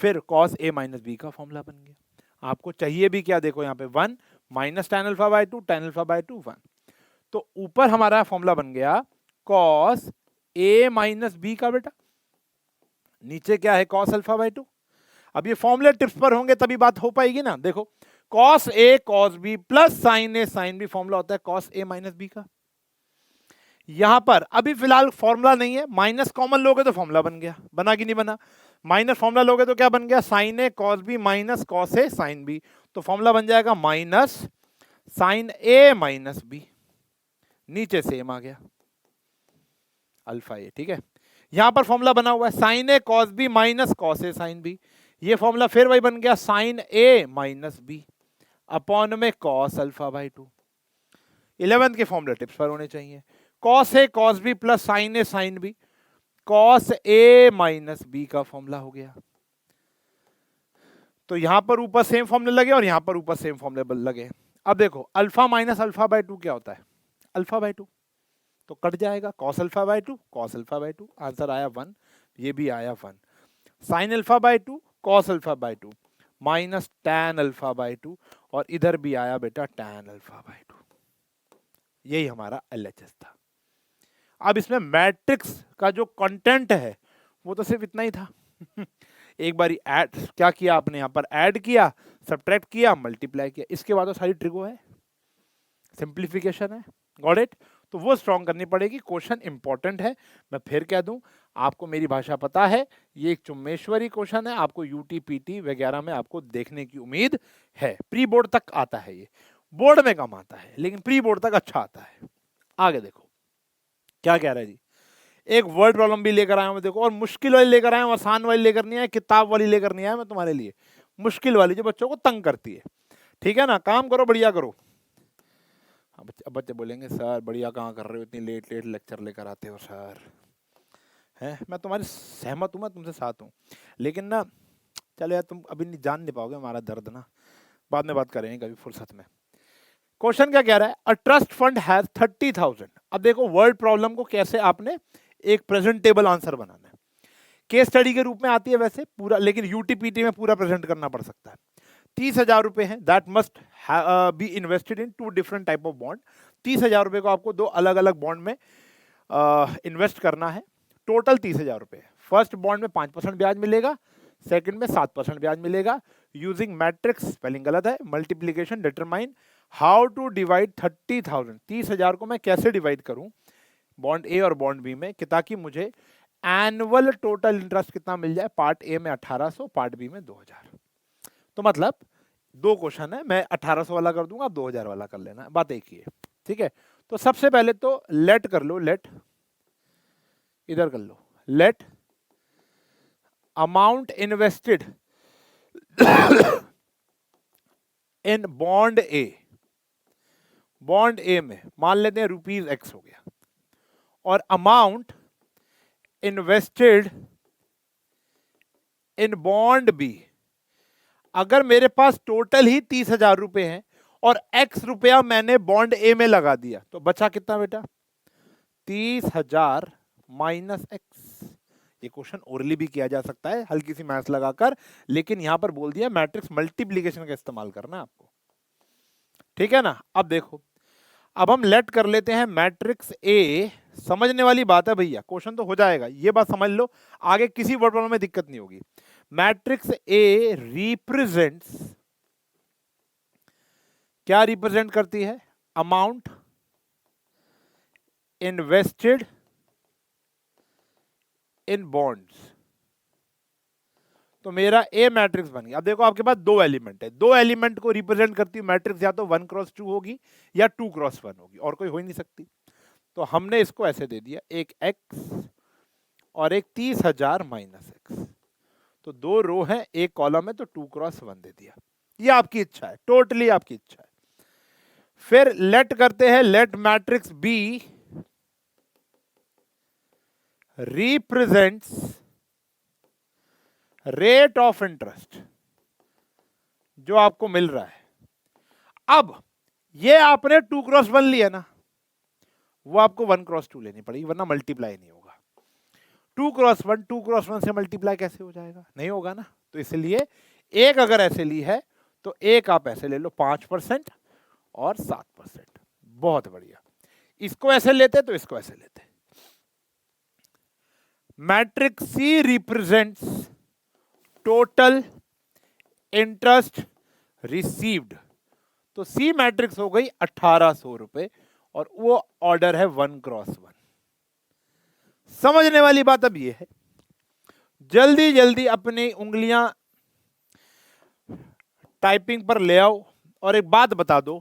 फिर कॉस ए माइनस बी का फॉर्मूला बन गया। आपको चाहिए भी क्या, देखो यहाँ पे 1 minus tan alpha by to, tan alpha by to 1। तो ऊपर हमारा फॉर्मूला बन गया कॉस ए माइनस बी का बेटा, नीचे क्या है कॉस अल्फा बाई टू। अब ये फॉर्मूले टिप्स पर होंगे तभी बात हो पाएगी ना। देखो cos A cos B plus sign A sine B formula होता है कॉस ए माइनस बी का। यहां पर अभी फिलहाल फॉर्मूला नहीं है, माइनस कॉमन लोगे तो फॉर्मूला बन गया, बना कि नहीं बना? माइनस फॉर्मूला लोगे तो क्या बन गया, sign A cos B minus cos A sine B, तो फॉर्मूला बन जाएगा minus sine A minus B, नीचे सेम आ गया अल्फा ए। ठीक है, यहां पर फॉर्मूला बना हुआ है sign A cos B minus cos A sine B, ये फॉर्मूला फिर वही बन गया sign A minus B upon में cos alpha by to. 11th के फॉर्मूले टिप्स पर होने चाहिए। Cos A cos B plus sign A sine B, cos A minus B का फॉर्मूला हो गया। तो यहां पर ऊपर सेम फॉर्मूले लगे और यहां पर ऊपर सेम फॉर्मूले लगे। अब देखो alpha minus alpha by to क्या होता है, अल्फा बाई टू, तो कट जाएगा cos alpha by to cos alpha by to, answer आया 1, ये भी आया 1। Sign alpha by to cos alpha by to minus tan alpha by to, और इधर भी आया बेटा टैन अल्फा बाई टू। यही हमारा एलएचएस था। अब इसमें मैट्रिक्स का जो कंटेंट है वो तो सिर्फ इतना ही था। एक बारी ऐड क्या किया आपने, यहाँ पर ऐड किया, सब्ट्रैक्ट किया, मल्टीप्लाई किया, इसके बाद तो सारी ट्रिको है, सिंप्लीफिकेशन है। Got it? तो वो स्ट्रॉन्ग करनी पड़ेगी। क्वेश्चन इंपॉर्टेंट है, मैं फिर कह दूं, आपको मेरी भाषा पता है, ये एक चुम्मेश्वरी क्वेश्चन है, आपको यूटीपीटी वगैरह में आपको देखने की उम्मीद है। प्री बोर्ड तक आता है, ये बोर्ड में कम आता है लेकिन प्री बोर्ड तक अच्छा आता है। आगे देखो क्या कह रहा है जी, एक वर्ड प्रॉब्लम भी लेकर आया हूं देखो, और मुश्किल वाली लेकर आया हूं, आसान वाली लेकर नहीं आया, किताब वाली लेकर नहीं आया मैं तुम्हारे लिए, मुश्किल वाली जो बच्चों को तंग करती है। ठीक है ना, काम करो, बढ़िया करो। अब बच्चे बोलेंगे सर बढ़िया कहाँ कर रहे हो, इतनी लेट लेट लेक्चर लेकर आते हो सर। है, मैं तुम्हारी सहमत हूँ, मैं तुमसे साथ हूँ, लेकिन ना चलो यार, तुम अभी नहीं जान नहीं पाओगे हमारा दर्द ना, बाद में बात करेंगे कभी फुर्सत में। क्वेश्चन क्या कह रहा है, अ ट्रस्ट फंड हैज 30,000। अब देखो वर्ड प्रॉब्लम को कैसे आपने एक प्रेजेंटेबल आंसर बनाना है। केस स्टडी के रूप में आती है वैसे पूरा, लेकिन यूटीपीटी में पूरा प्रेजेंट करना पड़ सकता है। 30,000 रुपए हैं, that must be invested in 2 different type of bond. 30,000 रुपए को आपको 2 अलग अलग बॉन्ड में इन्वेस्ट करना है। टोटल 30,000 रुपए। फर्स्ट बॉन्ड में 5% ब्याज मिलेगा, सेकंड में 7% ब्याज मिलेगा। यूजिंग मैट्रिक्स, स्पेलिंग गलत है, multiplication determine how to divide 30,000। 30,000 को मैं कैसे डिवाइड करूं बॉन्ड ए और बॉन्ड बी में, कि ताकि मुझे एनुअल टोटल इंटरेस्ट कितना मिल जाए, पार्ट ए में 1800, पार्ट बी में 2000। तो मतलब 2 क्वेश्चन है, मैं 1800 वाला कर दूंगा, 2000 वाला कर लेना, बात एक ही है। ठीक है, तो सबसे पहले तो लेट कर लो, लेट इधर कर लो, let amount invested in bond A, bond A में मान लेते हैं ₹X हो गया, और amount invested in bond B, अगर मेरे पास टोटल ही 30,000 रुपए हैं और X रुपया मैंने बॉन्ड ए में लगा दिया, तो बचा कितना बेटा, 30,000 माइनस X। ये क्वेश्चन ओरली भी किया जा सकता है हल्की सी मैथ्स लगाकर, लेकिन यहां पर बोल दिया मैट्रिक्स मल्टीप्लिकेशन का इस्तेमाल करना है आपको। ठीक है ना, अब देखो, अब हम लेट कर लेते हैं मैट्रिक्स ए, समझने वाली बात है भैया, क्वेश्चन तो हो जाएगा, ये बात समझ लो, आगे किसी वर्ड प्रॉब्लम में दिक्कत नहीं होगी। मैट्रिक्स ए रिप्रेजेंट्स, क्या रिप्रेजेंट करती है, अमाउंट इन्वेस्टेड इन बॉन्ड्स। तो मेरा ए मैट्रिक्स बन गया। अब देखो आपके पास 2 एलिमेंट है, 2 एलिमेंट को रिप्रेजेंट करती है मैट्रिक्स, या तो 1x2 होगी या 2x1 होगी, और कोई हो ही नहीं सकती। तो हमने इसको ऐसे दे दिया, एक X और एक 30,000 माइनस X, तो 2 रो है, एक कॉलम है, तो 2x1 दे दिया। ये आपकी इच्छा है, टोटली आपकी इच्छा है। फिर लेट करते हैं, let matrix B represents rate of interest जो आपको मिल रहा है। अब ये आपने 2x1 लिया ना, वो आपको 1x2 लेनी पड़ेगी, वरना मल्टीप्लाई नहीं होगा। 2x1 से मल्टीप्लाई कैसे हो जाएगा, नहीं होगा ना। तो इसलिए एक अगर ऐसे ली है तो एक आप ऐसे ले लो 5% और 7%। बहुत बढ़िया। इसको ऐसे लेते तो इसको ऐसे लेते। मैट्रिक्स सी रिप्रेजेंट्स टोटल इंटरेस्ट रिसीव्ड। तो सी मैट्रिक्स हो गई 1800 रुपए और वो ऑर्डर है 1x1। समझने वाली बात अब ये है, जल्दी जल्दी अपनी उंगलियां टाइपिंग पर ले आओ और एक बात बता दो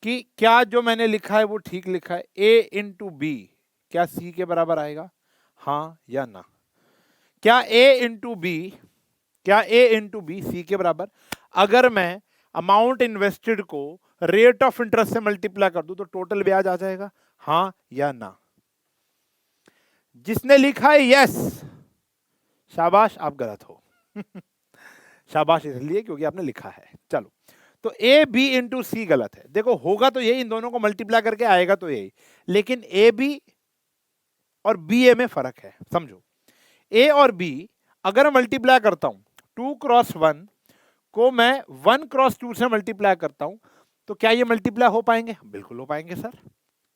कि क्या जो मैंने लिखा है वो ठीक लिखा है। a इंटू बी क्या सी के बराबर आएगा, हाँ या ना? क्या a इंटू बी सी के बराबर? अगर मैं अमाउंट इन्वेस्टेड को रेट ऑफ इंटरेस्ट से मल्टीप्लाई कर दूं तो टोटल ब्याज आ जाएगा, हाँ या ना? जिसने लिखा है यस, शाबाश, आप गलत हो। शाबाश इसलिए क्योंकि आपने लिखा है। चलो, तो ए बी इंटू सी गलत है। देखो होगा तो यही, इन दोनों को मल्टीप्लाई करके आएगा तो यही, लेकिन ए बी और बी ए में फर्क है, समझो। ए और बी अगर मल्टीप्लाई करता हूं 2x1 को मैं 1x2 से मल्टीप्लाई करता हूं तो क्या ये मल्टीप्लाई हो पाएंगे? बिल्कुल हो पाएंगे सर,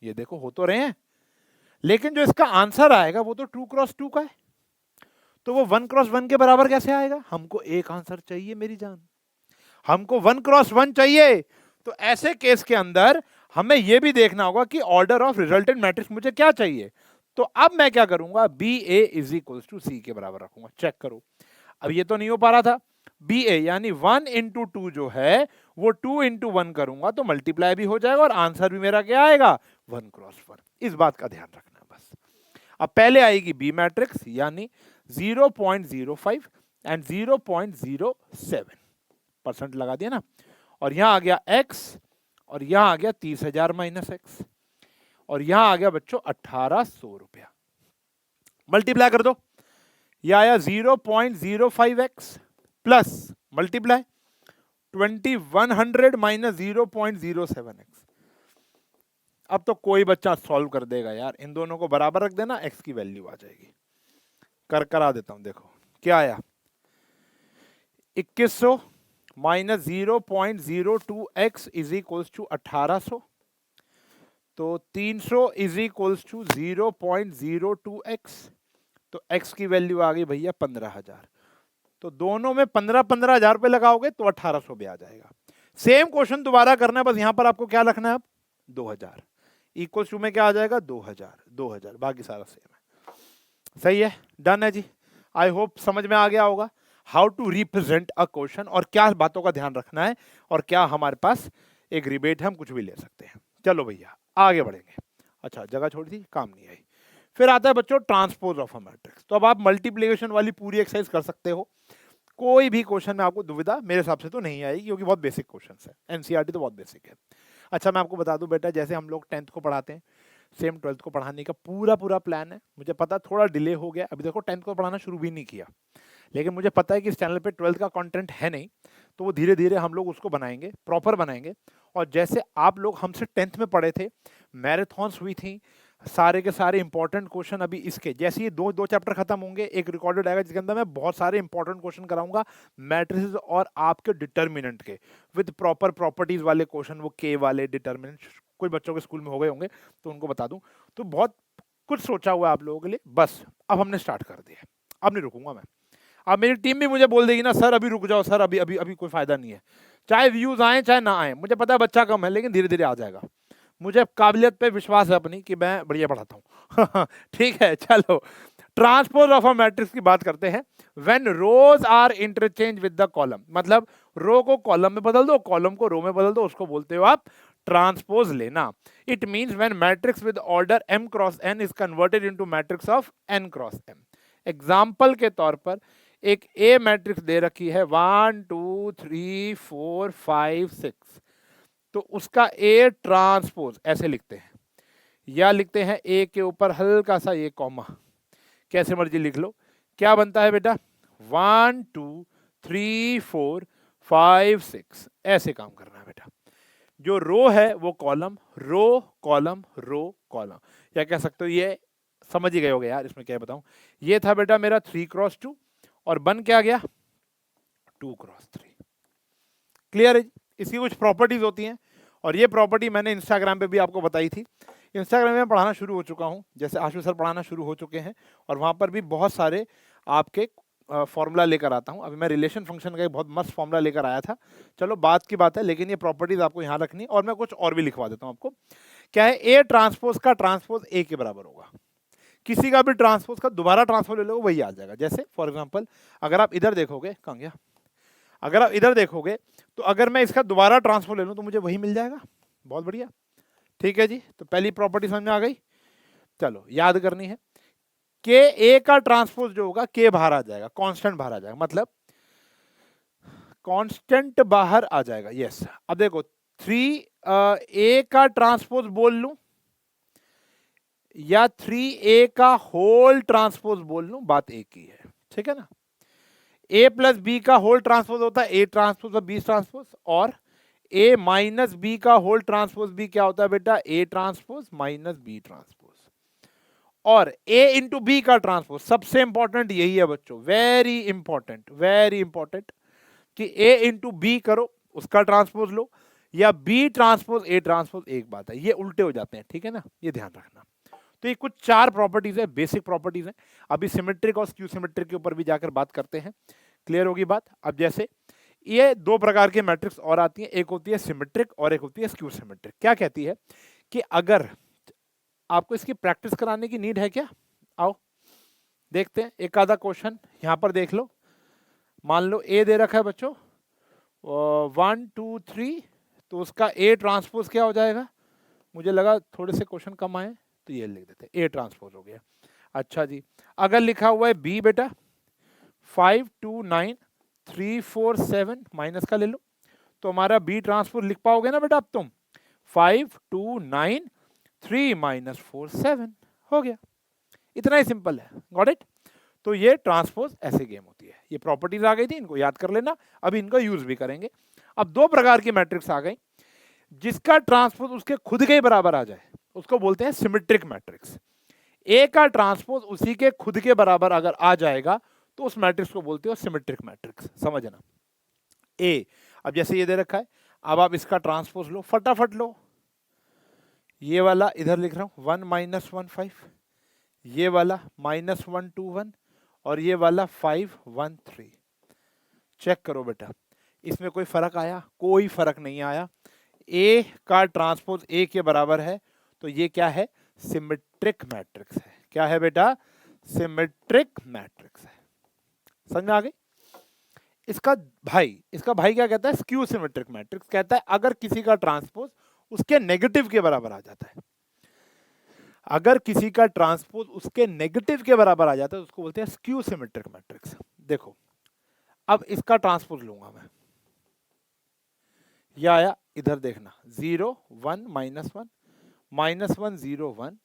ये देखो हो तो रहे हैं। लेकिन जो इसका आंसर आएगा वो तो 2x2 का है, तो वो 1x1 के बराबर कैसे आएगा? हमको एक आंसर चाहिए मेरी जान, हमको 1x1 चाहिए। तो ऐसे केस के अंदर हमें यह भी देखना होगा कि ऑर्डर ऑफ रिजल्टेंट मैट्रिक्स मुझे क्या चाहिए। तो अब मैं क्या करूंगा, B A is equal to C के बराबर रखूंगा। चेक करो, अब ये तो नहीं हो पा रहा था। बी ए यानी 1 इंटू 2 जो है वो 2 इंटू 1 करूंगा तो मल्टीप्लाई भी हो जाएगा और आंसर भी मेरा क्या आएगा, 1x1। इस बात का ध्यान रखना बस। अब पहले आएगी बी मैट्रिक्स यानी 0.05 एंड 0.07% लगा दिया ना, और यहां आ गया x और यहां आ गया 30,000 माइनस x और यहां आ गया बच्चों 1800 रुपया। मल्टीप्लाई कर दो, यह आया 0.05x plus multiply 2100 minus 0.07x। अब तो कोई बच्चा सॉल्व कर देगा यार, इन दोनों को बराबर रख देना, x की वैल्यू आ जाएगी। करा देता हूं, देखो क्या आया, 2100 minus 0.02x is equals to 1800, तो 300 इज इक्वल्स टू 0.02x, तो x की वैल्यू आ गई भैया 15,000। तो दोनों में 15,000 रुपए लगाओगे तो 1800 भी आ जाएगा। सेम क्वेश्चन दोबारा करना है, बस यहां पर आपको क्या रखना है, अब 2000 इक्वल्स टू में क्या आ जाएगा, 2000, बाकी सारा सेम है। सही है, डन है जी। आई होप समझ में आ गया होगा how to represent a question और क्या बातों का ध्यान रखना है और क्या हमारे पास एक रिबेट है, हम कुछ भी ले सकते हैं। चलो भैया आगे बढ़ेंगे। अच्छा जगह छोड़ी थी, काम नहीं आई। फिर आता है बच्चों ट्रांसपोज ऑफ अ मैट्रिक्स। तो अब आप मल्टीप्लिकेशन वाली पूरी एक्सरसाइज कर सकते हो, कोई भी क्वेश्चन में आपको दुविधा मेरे हिसाब से तो नहीं आएगी क्योंकि बहुत बेसिक क्वेश्चन है, एनसीईआरटी तो बहुत बेसिक है। अच्छा मैं आपको बता दूं बेटा, जैसे हम लोग 10th को पढ़ाते हैं सेम 12th को पढ़ाने का पूरा प्लान है। मुझे पता थोड़ा डिले हो गया, अभी देखो 10th को पढ़ाना शुरू भी नहीं किया, लेकिन मुझे पता है कि इस चैनल पे 12th का कंटेंट है नहीं, तो वो धीरे धीरे हम लोग उसको बनाएंगे, प्रॉपर बनाएंगे। और जैसे आप लोग हमसे 10th में पढ़े थे, मैराथन्स हुई थी, सारे के सारे इंपॉर्टेंट क्वेश्चन अभी इसके जैसे ये दो चैप्टर खत्म होंगे, एक रिकॉर्डेड आएगा जिसके अंदर मैं बहुत सारे इंपॉर्टेंट क्वेश्चन कराऊंगा मैट्रिसेस और आपके डिटर्मिनेंट के, विद प्रॉपर प्रॉपर्टीज वाले क्वेश्चन, वो के वाले डिटर्मिनेंट कोई बच्चों के स्कूल में हो गए होंगे तो उनको बता दूं। तो बहुत कुछ सोचा हुआ है आप लोगों के लिए, बस अब हमने स्टार्ट कर दिया, अब नहीं रुकूंगा मैं। अब मेरी टीम भी मुझे बोल देगी ना सर अभी रुक जाओ सर, अभी अभी अभी कोई फायदा नहीं है, चाहे व्यूज आए चाहे ना आए, मुझे पता है बच्चा कम है लेकिन धीरे धीरे आ जाएगा, मुझे काबिलियत पे विश्वास है अपनी कि मैं बढ़िया पढ़ाता हूँ। ठीक है चलो, ट्रांसपोज ऑफ अ मैट्रिक्स की बात करते हैं। When rows are interchange with the column, मतलब रो को कॉलम में बदल दो, कॉलम को रो में बदल दो, उसको बोलते हो आप ट्रांसपोज लेना। It means when matrix with order m cross n is converted into matrix of n cross m। Example के तौर पर एक ए मैट्रिक्स दे रखी है 1 2 3 4 5 6, तो उसका ए ट्रांसपोज ऐसे लिखते हैं, या लिखते हैं ए के ऊपर हल्का सा ये कॉमा, कैसे मर्जी लिख लो। क्या बनता है बेटा, 1 2 3 4 5 6, ऐसे काम करना है बेटा। जो रो है वो column, row column, row column, या कह सकते हो ये समझ ही गए होगे यार, इसमें क्या बताऊं। ये था बेटा मेरा 3x2 और बन क्या गया 2x3। क्लियर है। इसकी कुछ प्रॉपर्टीज होती हैं और ये प्रॉपर्टी मैंने इंस्टाग्राम पे भी आपको बताई थी। इंस्टाग्राम में पढ़ाना शुरू हो चुका हूँ, जैसे आशु सर पढ़ाना शुरू हो चुके हैं, और वहाँ पर भी बहुत सारे आपके फॉर्मूला लेकर आता हूँ। अभी मैं रिलेशन फंक्शन का एक बहुत मस्त फॉर्मूला लेकर आया था, चलो बात की बात है, लेकिन ये प्रॉपर्टीज आपको यहाँ रखनी, और मैं कुछ और भी लिखवा देता हूँ आपको। क्या है, ए ट्रांसपोज का ट्रांसपोज ए के बराबर होगा। किसी का भी ट्रांसपोज का दोबारा ट्रांसपोज ले लो वही आ जाएगा। जैसे फॉर एग्जाम्पल अगर आप इधर देखोगे, कहाँ गया, अगर आप इधर देखोगे तो अगर मैं इसका दोबारा ट्रांसपोज ले लूँ तो मुझे वही मिल जाएगा। बहुत बढ़िया, ठीक है जी। तो पहली प्रॉपर्टी समझ में आ गई। चलो याद करनी है, के ए का ट्रांसपोज जो होगा के बाहर आ जाएगा, कांस्टेंट बाहर आ जाएगा, मतलब कांस्टेंट बाहर आ जाएगा। यस, अब देखो 3 ए का ट्रांसपोज बोल लूं या 3a का होल ट्रांसपोज बोल लूं, बात एक ही है, ठीक है ना। a प्लस बी का होल ट्रांसपोज होता है a ट्रांसपोज और b ट्रांसपोज, और a माइनस बी का होल ट्रांसपोज भी क्या होता है बेटा, a transpose minus b transpose. और a इंटू बी का ट्रांसपोज, सबसे इंपॉर्टेंट यही है बच्चों, वेरी इंपॉर्टेंट, वेरी इंपॉर्टेंट, कि a इंटू बी करो उसका ट्रांसपोज लो, या b ट्रांसपोज a ट्रांसपोज, एक बात है, ये उल्टे हो जाते हैं, ठीक है ना, ये ध्यान रखना। तो ये कुछ 4 प्रॉपर्टीज है, बेसिक प्रॉपर्टीज है। अभी सिमेट्रिक और स्क्यू सिमेट्रिक के ऊपर भी जाकर बात करते हैं, क्लियर होगी बात। अब जैसे ये 2 प्रकार के मैट्रिक्स और आती हैं, एक होती है सिमेट्रिक और एक होती है स्क्यू सिमेट्रिक। क्या कहती है कि अगर आपको इसकी प्रैक्टिस कराने की नीड है क्या, आओ देखते हैं एक आधा क्वेश्चन। यहां पर देख लो, मान लो ए दे रखा है बच्चों 1 2 3, तो उसका ए ट्रांसपोज क्या हो जाएगा, मुझे लगा थोड़े से क्वेश्चन कम आए तो ये लिख देते, ए ट्रांसपोज हो गया। अच्छा जी, अगर लिखा हुआ है बी बेटा 5 2 9 3 4 7, माइनस का ले लो, तो हमारा बी ट्रांसपोज लिख पाओगे ना बेटा अब तुम, 5 2 9 3 माइनस 4 7, हो गया। इतना ही सिंपल है, गॉट इट। तो ये ट्रांसपोज ऐसे गेम होती है। ये प्रॉपर्टीज आ गई थी, इनको याद कर लेना, अभी इनका यूज भी करेंगे। अब 2 प्रकार की मैट्रिक्स आ गई, जिसका ट्रांसपोज उसके खुद के बराबर आ जाए उसको बोलते हैं सिमेट्रिक मैट्रिक्स। ए का ट्रांसपोज उसी के खुद के बराबर अगर आ जाएगा तो उस मैट्रिक्स को बोलते हो सिमेट्रिक मैट्रिक्स, समझना। ए, अब जैसे ये दे रखा है, अब आप इसका ट्रांसपोज लो, फटाफट लो। ये वाला इधर लिख रहा हूं 1 माइनस 1 5, ये वाला माइनस 1 2 1, और ये वाला 5 1 3। चेक करो बेटा, इसमें कोई फर्क आया, कोई फर्क नहीं आया। ए का ट्रांसपोज ए के बराबर है, तो ये क्या है, सिमेट्रिक मैट्रिक्स है। क्या है बेटा, सिमेट्रिक मैट्रिक्स है। समझ में आ गई। इसका भाई क्या कहता है, स्क्यू सिमेट्रिक मैट्रिक्स कहता है अगर किसी का ट्रांसपोज उसके नेगेटिव के बराबर आ जाता है, अगर किसी का ट्रांसपोज उसके नेगेटिव के बराबर आ जाता है तो उसको बोलते हैं स्क्यू सिमेट्रिक मैट्रिक्स। देखो अब इसका ट्रांसपोज लूंगा मैं, यह आया, इधर देखना 0 1 माइनस 1 माइनस 1 0 1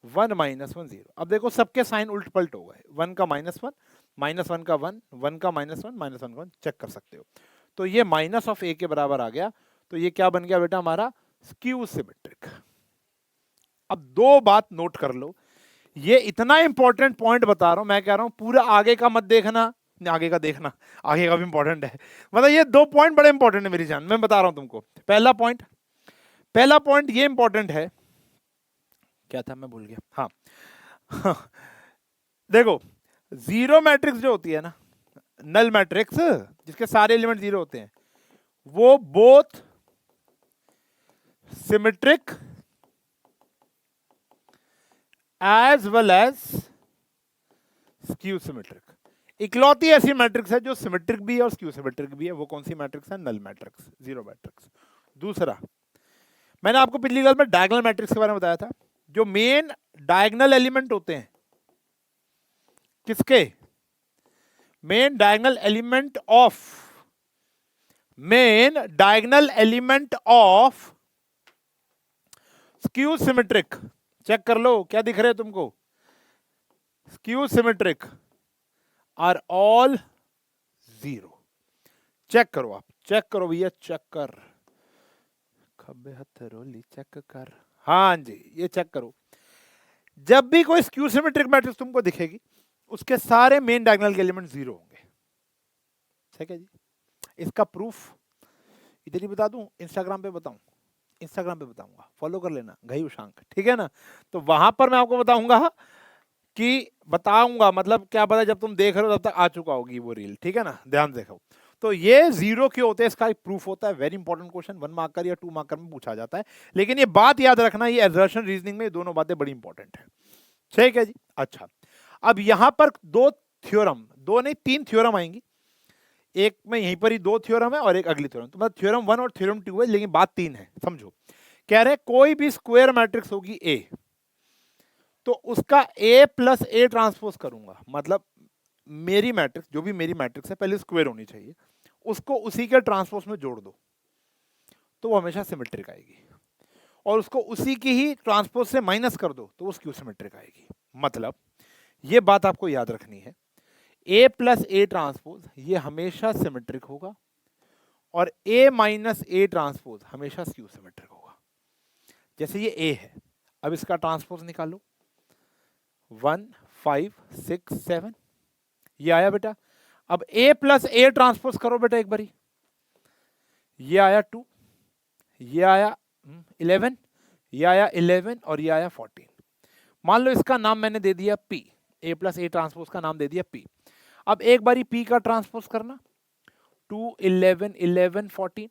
1 माइनस 1 0। अब देखो सबके साइन उल्ट पलट हो गए, 1 का माइनस 1, माइनस 1 का 1, 1 का माइनस 1, माइनस 1 का 1, चेक कर सकते हो। तो ये माइनस ऑफ ए के बराबर आ गया, तो ये क्या बन गया बेटा हमारा, स्क्यू सिमेट्रिक। अब 2 बात नोट कर लो, ये इतना इंपॉर्टेंट पॉइंट बता रहा हूं, मैं कह रहा हूं पूरा आगे का मत देखना, आगे का देखना, आगे का भी इंपॉर्टेंट है, मतलब ये 2 पॉइंट बड़े इंपॉर्टेंट है मेरी जान, मैं बता रहा हूं तुमको। पहला पॉइंट ये इंपॉर्टेंट है, क्या था मैं भूल गया, हाँ देखो जीरो मैट्रिक्स जो होती है ना, नल मैट्रिक्स जिसके सारे एलिमेंट 0 होते हैं, वो both symmetric as well as skew symmetric. इकलौती ऐसी मैट्रिक्स है जो सिमेट्रिक भी है और स्क्यू सिमेट्रिक भी है, वो कौन सी मैट्रिक्स है, नल मैट्रिक्स, जीरो मैट्रिक्स। दूसरा, मैंने आपको पिछली क्लास में डायगोनल मैट्रिक्स के बारे में बताया था, जो मेन डायगोनल एलिमेंट होते हैं, किसके, main diagonal element of skew symmetric check कर लो, क्या दिख रहे हैं तुमको? Skew symmetric are all zero. Check करो, आप चेक करो भैया, चेक कर, खब्बे हथरोली चेक कर। हाँ जी, ये चेक करो, जब भी कोई स्क्यू सिमेट्रिक मैट्रिक्स तुमको दिखेगी उसके सारे मेन डायगोनल के एलिमेंट जीरो होंगे। ठीक है जी। इसका प्रूफ इधर ही बता दूं, इंस्टाग्राम पे बताऊं? इंस्टाग्राम पे बताऊंगा, फॉलो कर लेना घई उशांक, ठीक है ना? तो वहां पर मैं आपको बताऊंगा कि बताऊंगा, मतलब क्या पता जब तुम देख रहे हो तब तक आ चुका होगी वो रील, ठीक है ना? ध्यान देखो, तो ये जीरो क्यों होते हैं इसका एक प्रूफ होता है। वेरी इंपॉर्टेंट क्वेश्चन, 1 मार्कर या 2 मार्कर में पूछा जाता है। लेकिन ये बात याद रखना, ये असर्शन रीजनिंग में दोनों बातें बड़ी इंपॉर्टेंट है। ठीक है जी। अच्छा, अब यहां पर दो थ्योरम, दो नहीं 3 थ्योरम आएंगी, एक में यहीं पर ही 2 थ्योरम है और एक अगली थ्योरम, तो मतलब थ्योरम 1 और थ्योरम 2 है, लेकिन बात 3 है, समझो। कह रहे कोई भी स्क्वायर मैट्रिक्स होगी ए, तो उसका ए प्लस ए ट्रांसपोज करूंगा, मतलब मेरी मैट्रिक्स, जो भी मेरी मैट्रिक्स है पहले स्क्वायर होनी चाहिए, उसको उसी के ट्रांसपोज में जोड़ दो तो वो हमेशा सिमेट्रिक आएगी, और उसको उसी की ही ट्रांसपोज से माइनस कर दो तो वो स्क्यू सिमेट्रिक आएगी। मतलब ये बात आपको याद रखनी है, ए प्लस ए ट्रांसपोज ये हमेशा सिमेट्रिक होगा, और ए माइनस ए ट्रांसपोज हमेशा स्क्यू सिमेट्रिक होगा। जैसे ये ए है, अब इसका ट्रांसपोज निकालो, 1 5 6 7, ये आया बेटा। अब ए प्लस ए ट्रांसपोज करो बेटा एक बारी, ये आया 2, ये आया 11, ये आया 11 और ये आया 14। मान लो इसका नाम मैंने दे दिया P, A plus A transpose का नाम दे दिया P। अब एक बारी P का ट्रांसपोज करना, 2 11 11 14,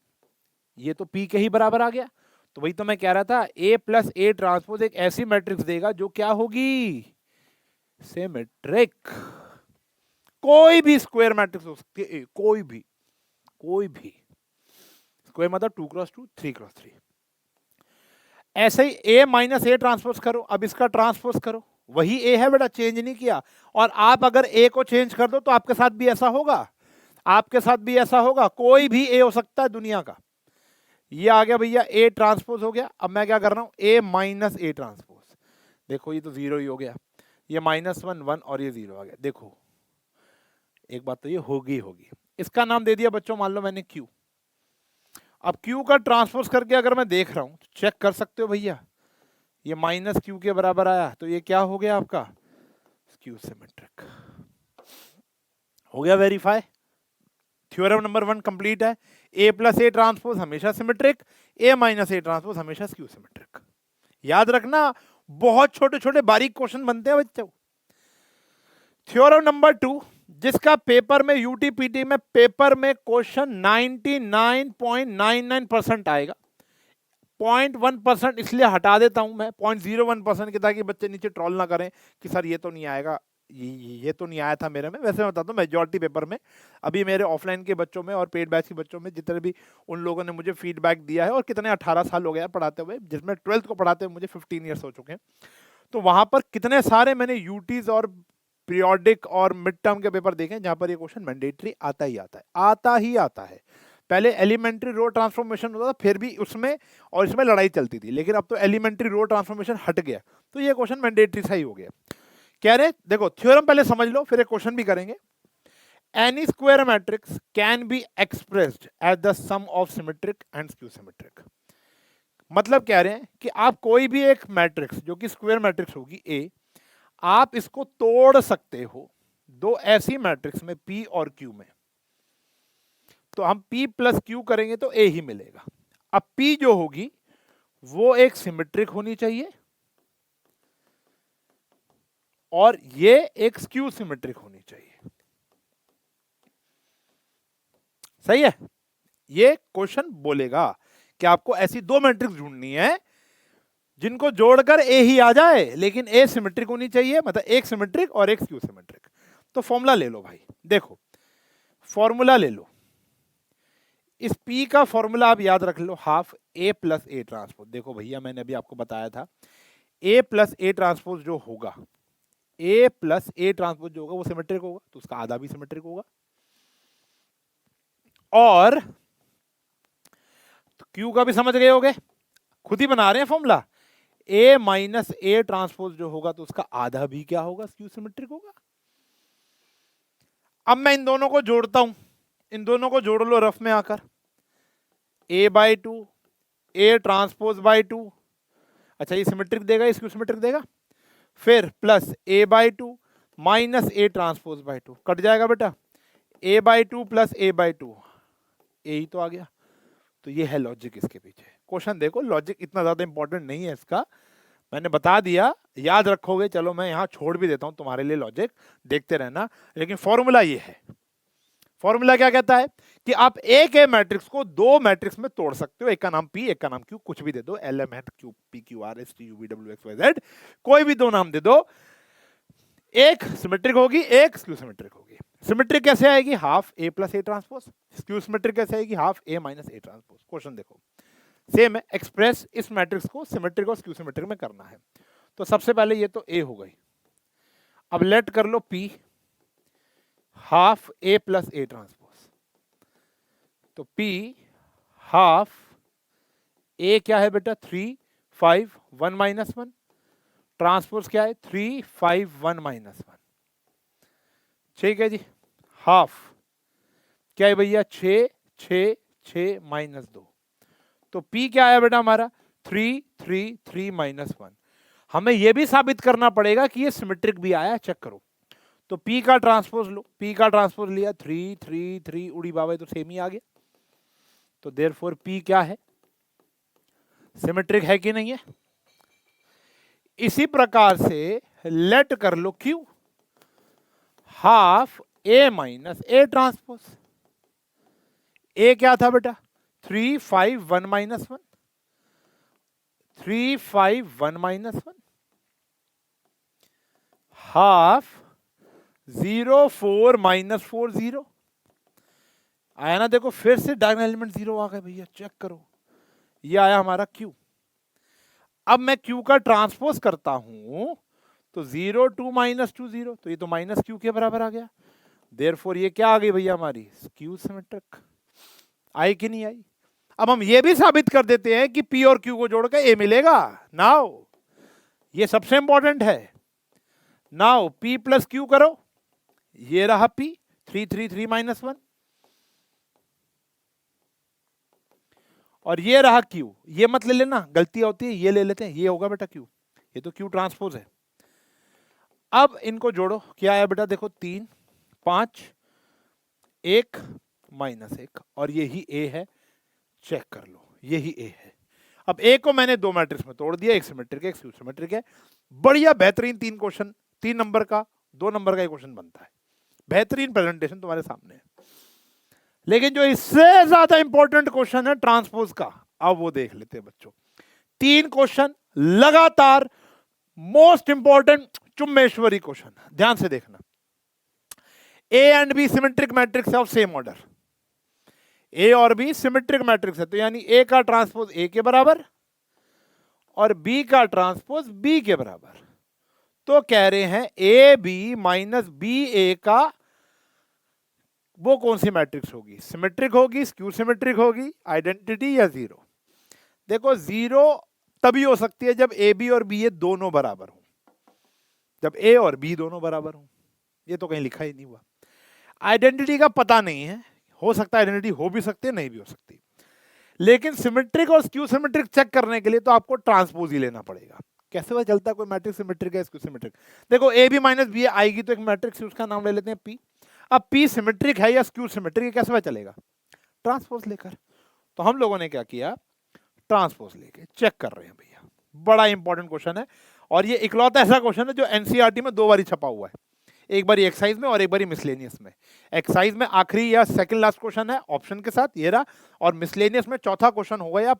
ये तो P के ही बराबर आ गया। तो वही तो मैं कह रहा था, A प्लस A ट्रांसपोज एक ऐसी मैट्रिक्स देगा जो क्या होगी? सिमेट्रिक। कोई भी स्क्वायर मैट्रिक्स हो सकती है, कोई भी स्क्वायर मतलब 2x2 3x3। ऐसे ही ए माइनस ए ट्रांसपोज करो, अब इसका ट्रांसपोज करो, वही ए है बेटा, चेंज नहीं किया। और आप अगर ए को चेंज कर दो तो आपके साथ भी ऐसा होगा, आपके साथ भी ऐसा होगा, कोई भी ए हो सकता है दुनिया का। ये आ गया भैया ए ट्रांसपोज हो गया। अब मैं क्या कर रहा हूं, ए माइनस ए ट्रांसपोज, देखो ये तो जीरो ही हो गया, ये -1 1 और ये जीरो आ गया। देखो एक बात तो ये होगी, इसका नाम दे दिया बच्चों, मान लो मैंने क्यू। अब Q का ट्रांसपोज करके अगर मैं देख रहा हूं तो चेक कर सकते हो भैया, ये माइनस क्यू के बराबर आया, तो ये क्या हो गया आपका? स्क्यू सिमेट्रिक हो गया, वेरीफाई। थ्योरम नंबर 1 कंप्लीट है। ए प्लस ए ट्रांसपोज हमेशा symmetric, A minus A transpose हमेशा स्क्यू सिमेट्रिक। याद रखना, बहुत छोटे छोटे बारीक क्वेश्चन बनते हैं बच्चों। थ्योरम नंबर 2, जिसका पेपर में यूटीपीटी में पेपर में क्वेश्चन 99.99% आएगा। 0.1% इसलिए हटा देता हूं मैं 0.01% के, ताकि बच्चे नीचे ट्रोल ना करें कि सर ये तो नहीं आएगा, ये तो नहीं आया था मेरे में। वैसे मैं बताता हूँ, मेजॉरिटी पेपर में अभी मेरे ऑफलाइन के बच्चों में और पेड बैच के बच्चों में जितने भी उन लोगों ने मुझे फीडबैक दिया है, और कितने 18 साल हो गया पढ़ाते हुए, जिसमें 12th को पढ़ाते हुए मुझे 15 ईयर्स हो चुके हैं, तो वहां पर कितने सारे मैंने यूटीज और पीरियोडिक और मिड टर्म के पेपर देखे जहां पर ये क्वेश्चन मैंडेटरी आता ही आता है। पहले एलिमेंट्री रो ट्रांसफॉर्मेशन होता था, फिर भी उसमें और इसमें लड़ाई चलती थी, लेकिन अब तो एलिमेंट्री रो ट्रांसफॉर्मेशन हट गया, तो ये क्वेश्चन मैंडेटरी सा ही हो गया। कह रहे देखो थ्योरम पहले समझ लो, फिर एक क्वेश्चन भी करेंगे। Any square matrix can be expressed as the sum of symmetric and skew symmetric. मतलब कह रहे हैं कि आप कोई भी एक मैट्रिक्स जो कि स्क्वायर मैट्रिक्स होगी ए, आप इसको तोड़ सकते हो दो ऐसी मैट्रिक्स में P और Q में, तो हम P प्लस Q करेंगे तो A ही मिलेगा। अब P जो होगी वो एक सिमेट्रिक होनी चाहिए, और ये एक स्क्यू सिमेट्रिक होनी चाहिए। सही है? ये क्वेश्चन बोलेगा कि आपको ऐसी दो मैट्रिक्स ढूंढनी है जिनको जोड़कर ए ही आ जाए, लेकिन ए सिमेट्रिक होनी चाहिए, मतलब एक सिमेट्रिक और एक स्क्यू सिमेट्रिक। तो फॉर्मूला ले लो भाई, देखो फॉर्मूला ले लो, इस P का फॉर्मूला आप याद रख लो, half A plus A transpose. देखो भैया मैंने अभी आपको बताया था, A प्लस ए ट्रांसपोज जो होगा, A प्लस ए ट्रांसपोज जो होगा वो सिमेट्रिक होगा, तो उसका आधा भी सिमेट्रिक होगा। और तो Q का भी समझ गए होगे, खुद ही बना रहे हैं formula, A minus A transpose जो होगा तो उसका आधा भी क्या होगा, स्क्यू सिमेट्रिक होगा। अब मैं इन दोनों को जोड़ता हूं, इन दोनों को जोड़ लो रफ में आकर, ए by two A transpose by two, अच्छा ये सिमेट्रिक देगा, ये स्क्यू सिमेट्रिक देगा, फिर plus A by two minus A transpose by two, cut जाएगा बेटा, ए by two plus A by two, ए ही तो आ गया। तो ये है लॉजिक इसके पीछे। क्वेश्चन देखो, लॉजिक इतना ज्यादा इंपॉर्टेंट नहीं है इसका, मैंने बता दिया, याद रखोगे, चलो मैं यहां छोड़ भी देता हूं तुम्हारे लिए लॉजिक, देखते रहना। लेकिन फॉर्मूला ये है, फॉर्मूला क्या कहता है कि आप एक ए मैट्रिक्स को दो मैट्रिक्स में तोड़ सकते हो, एक का नाम पी, एक का नाम क्यू, कुछ भी दे दो, L M N Q P Q R S T U V W X Y Z, कोई भी दो नाम दे दो, एक सिमेट्रिक होगी, एक स्क्यू सिमेट्रिक होगी। सिमेट्रिक कैसे आएगी, half A plus A transpose, skew symmetric कैसे आएगी, half A minus A transpose. Question देखो सेम है, एक्सप्रेस इस मैट्रिक्स को सिमेट्रिक और स्क्यू सिमेट्रिक में करना है। तो सबसे पहले ये तो ए हो गई, अब लेट कर लो P half A plus A transpose, तो पी हाफ ए क्या है बेटा 3 5 1 माइनस 1, ट्रांसपोज क्या है 3 5 1 माइनस 1, ठीक है जी। हाफ क्या है भैया 6 6 6 माइनस 2, तो P क्या आया बेटा हमारा 3 3 3 माइनस 1। हमें यह भी साबित करना पड़ेगा कि ये सिमेट्रिक भी आया, चेक करो। तो P का ट्रांसपोज लो, P का ट्रांसपोज लिया 3 3 3 उड़ी बाबा तो सेम ही आ गया, तो देयरफॉर P क्या है, सिमेट्रिक है कि नहीं है। इसी प्रकार से लेट कर लो Q half A minus A transpose, A क्या था बेटा 3 5 1 माइनस 1, 3 5 1 माइनस 1, हाफ 0 4 माइनस 4 0 आया ना, देखो फिर से डायगोनल एलिमेंट 0 आ गए भैया, चेक करो, ये आया हमारा Q। अब मैं Q का ट्रांसपोज करता हूं तो 0 2 माइनस 2 0, तो ये तो माइनस Q के बराबर आ गया, देयरफॉर ये क्या आ गई भैया हमारी स्क्यू सिमेट्रिक, आई कि नहीं आई। अब हम ये भी साबित कर देते हैं कि P और Q को जोड़कर A मिलेगा। नाउ ये सबसे इंपॉर्टेंट है, नाउ P प्लस Q करो, ये रहा P 3 3 3 माइनस 1, और ये रहा Q, ये मत ले लेना, गलती होती है, ये ले लेते हैं, ये होगा बेटा Q, ये तो Q ट्रांसपोज है। अब इनको जोड़ो, क्या आया बेटा देखो 3 5 1 माइनस 1, और यही A है, चेक कर लो यही A है। अब A को मैंने दो मैट्रिक्स में तोड़ दिया, एक सिमेट्रिक है एक स्क्यू सिमेट्रिक है, बढ़िया बेहतरीन 3 क्वेश्चन, 3 नंबर का 2 नंबर का एक क्वेश्चन बनता है, बेहतरीन प्रेजेंटेशन तुम्हारे सामने है। लेकिन जो इससे ज्यादा इंपॉर्टेंट क्वेश्चन है ट्रांसपोज का, अब वो देख लेते हैं बच्चों। 3 क्वेश्चन लगातार मोस्ट इंपॉर्टेंट चुम्बेश्वरी क्वेश्चन, ध्यान से देखना। A and B symmetric matrix of same order, A और बी सिमेट्रिक मैट्रिक्स है, तो यानी ए का ट्रांसपोज ए के बराबर और बी का ट्रांसपोज बी के बराबर, तो कह रहे हैं ए बी माइनस बी ए का वो कौन सी मैट्रिक्स होगी, सिमेट्रिक होगी स्क्यू सिमेट्रिक होगी, आइडेंटिटी या जीरो। देखो जीरो तभी हो सकती है जब ए बी और बी ए दोनों बराबर हो, जब ए और बी दोनों बराबर हो, ये तो कहीं लिखा ही नहीं हुआ। आइडेंटिटी का पता नहीं है, हो सकता है आइडेंटिटी हो भी सकती है नहीं भी हो सकती, लेकिन सिमेट्रिक और स्क्यू सिमेट्रिक चेक करने के लिए तो आपको ट्रांसपोज ही लेना पड़ेगा। कैसे पता चलता है कोई मैट्रिक्स सिमेट्रिक है स्क्यू सिमेट्रिक, देखो ए बी माइनस बी आएगी तो एक मैट्रिक्स उसका नाम ले लेते हैं पी, अब पी सिमेट्रिक है या स्क्यू सिमेट्रिक है कैसे पता चलेगा, ट्रांसपोज लेकर। तो हम लोगों ने क्या किया, ट्रांसपोज लेके चेक कर रहे हैं भैया, बड़ा इंपॉर्टेंट क्वेश्चन है, और ये इकलौता ऐसा क्वेश्चन है जो एनसीईआरटी में 2 बार छपा हुआ है, एक बार एक्सरसाइज में और एक बार मिसलेनियस में। एक्सरसाइज में आखिरी या सेकंड लास्ट क्वेश्चन है ऑप्शन के साथ ये रहा, और मिसलेनियस में चौथा क्वेश्चन होगा या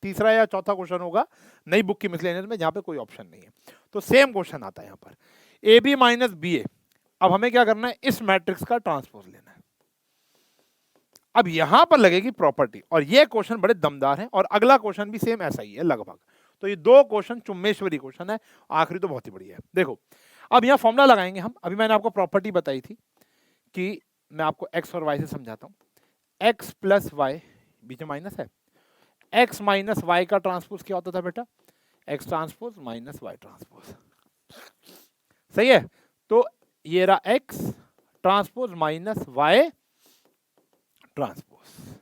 तीसरा या चौथा क्वेश्चन होगा नई बुक की मिसलेनियस में, जहां पे कोई ऑप्शन नहीं है। तो सेम क्वेश्चन आता है यहाँ पर, ए बी माइनस बी ए। अब हमें क्या करना है, इस मैट्रिक्स का ट्रांसपोज लेना है। अब यहां पर लगेगी प्रॉपर्टी, और ये क्वेश्चन बड़े दमदार हैं, और अगला क्वेश्चन भी सेम ऐसा ही है लगभग। तो ये 2 क्वेश्चन चुम्बेश्वरी क्वेश्चन है, आखिरी तो बहुत ही बढ़िया है। देखो अब यहां फॉर्मूला लगाएंगे हम, अभी मैंने आपको प्रॉपर्टी बताई थी कि मैं आपको एक्स और वाई से समझाता हूं, एक्स प्लस वाई बीच में माइनस है, एक्स माइनस वाई का ट्रांसपोज क्या होता था बेटा, X transpose minus Y transpose, सही है। तो ये रहा X transpose minus Y transpose.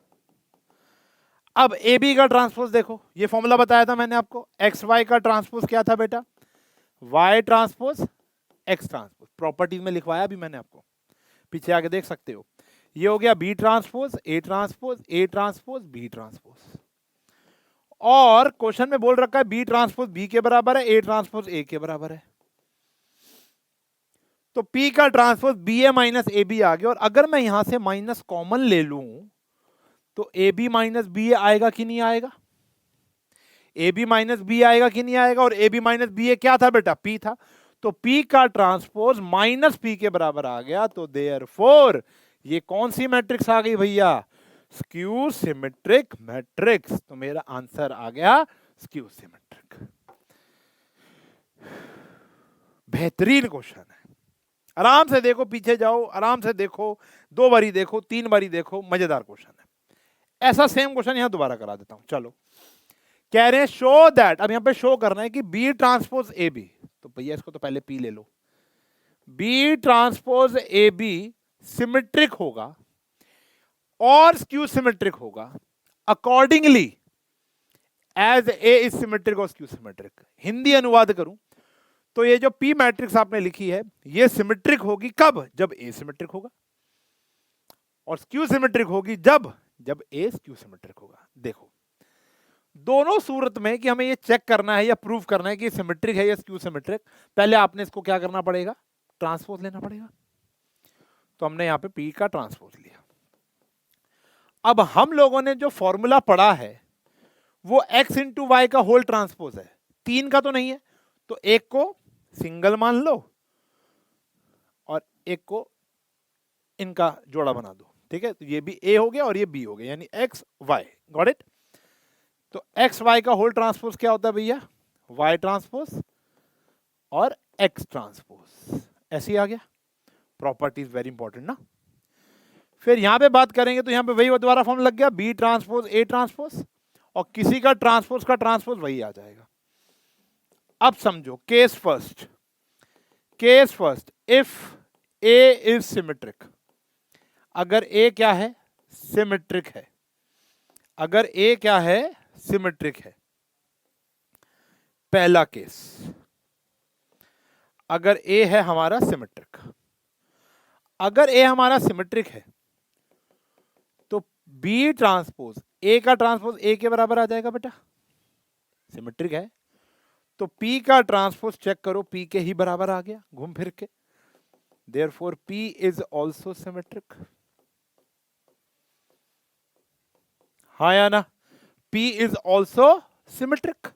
अब ए बी का ट्रांसपोज देखो, ये फॉर्मूला बताया था मैंने आपको, एक्स वाई का ट्रांसपोज क्या था बेटा, Y transpose X transpose, properties में लिखवाया भी मैंने आपको, पीछे आके देख सकते हो। ये हो गया B transpose A transpose A transpose B transpose, और क्वेश्चन में बोल रखा है बी ट्रांसपोज बी के बराबर है, ए ट्रांसपोज ए के बराबर है। तो पी का transpose B A minus A B आ गया, और अगर मैं यहां से माइनस कॉमन ले लूं तो ए बी माइनस बी ए आएगा कि नहीं आएगा, ए बी माइनस बी आएगा कि नहीं आएगा, और ए बी माइनस बी ए क्या था बेटा, पी था। तो पी का ट्रांसपोज माइनस पी के बराबर आ गया, तो देयरफॉर ये कौन सी मैट्रिक्स आ गई भैया, स्क्यू सिमेट्रिक मैट्रिक्स। तो मेरा आंसर आ गया स्क्यू सिमेट्रिक। बेहतरीन क्वेश्चन है, आराम से देखो, पीछे जाओ, आराम से देखो, 2 बारी देखो, 3 बारी देखो, मजेदार क्वेश्चन है। ऐसा सेम क्वेश्चन यहां दोबारा करा देता हूं। चलो, कह रहे हैं शो दैट, अब यहां पे शो करना है कि बी ट्रांसपोज ए बी, तो भैया इसको तो पहले पी ले लो, B transpose A B symmetric होगा और स्क्यू सिमेट्रिक होगा accordingly as A is symmetric और स्क्यू सिमेट्रिक। हिंदी अनुवाद करूं तो ये जो पी मैट्रिक्स आपने लिखी है ये सिमेट्रिक होगी कब, जब ए सिमेट्रिक होगा, और स्क्यू सिमेट्रिक होगी जब ए स्क्यू सिमेट्रिक होगा। देखो, दोनों सूरत में कि हमें ये चेक करना है या प्रूव करना है कि सिमेट्रिक है या स्क्यू सिमेट्रिक, पहले आपने इसको क्या करना पड़ेगा, ट्रांसपोज लेना पड़ेगा। तो हमने यहां पे पी का ट्रांसपोज लिया। अब हम लोगों ने जो फॉर्मूला पढ़ा है वो x इंटू वाई का होल ट्रांसपोज है, 3 का तो नहीं है, तो एक को सिंगल मान लो और एक को इनका जोड़ा बना दो, ठीक है। तो ये भी a हो गया और ये b हो गया, यानी x y, गॉट इट। तो x y का होल ट्रांसपोज क्या होता है भैया, y ट्रांसपोज और x ट्रांसपोज, ऐसे ही आ गया। प्रॉपर्टी इज वेरी इंपॉर्टेंट ना। फिर यहां पे बात करेंगे तो यहां पे वही दोबारा फॉर्म लग गया, बी ट्रांसपोज ए ट्रांसपोज, और किसी का ट्रांसपोज वही आ जाएगा। अब समझो case first, if A is symmetric, अगर ए क्या है, सिमेट्रिक है, अगर ए क्या है, सिमेट्रिक है, पहला केस, अगर ए है हमारा सिमेट्रिक, अगर ए हमारा सिमेट्रिक है तो बी ट्रांसपोज ए का ट्रांसपोज ए के बराबर आ जाएगा बेटा, सिमेट्रिक है। तो पी का ट्रांसपोज चेक करो, पी के ही बराबर आ गया घूम फिर के, therefore P is also symmetric, हाँ या ना, पी इज ऑल्सो सिमेट्रिक।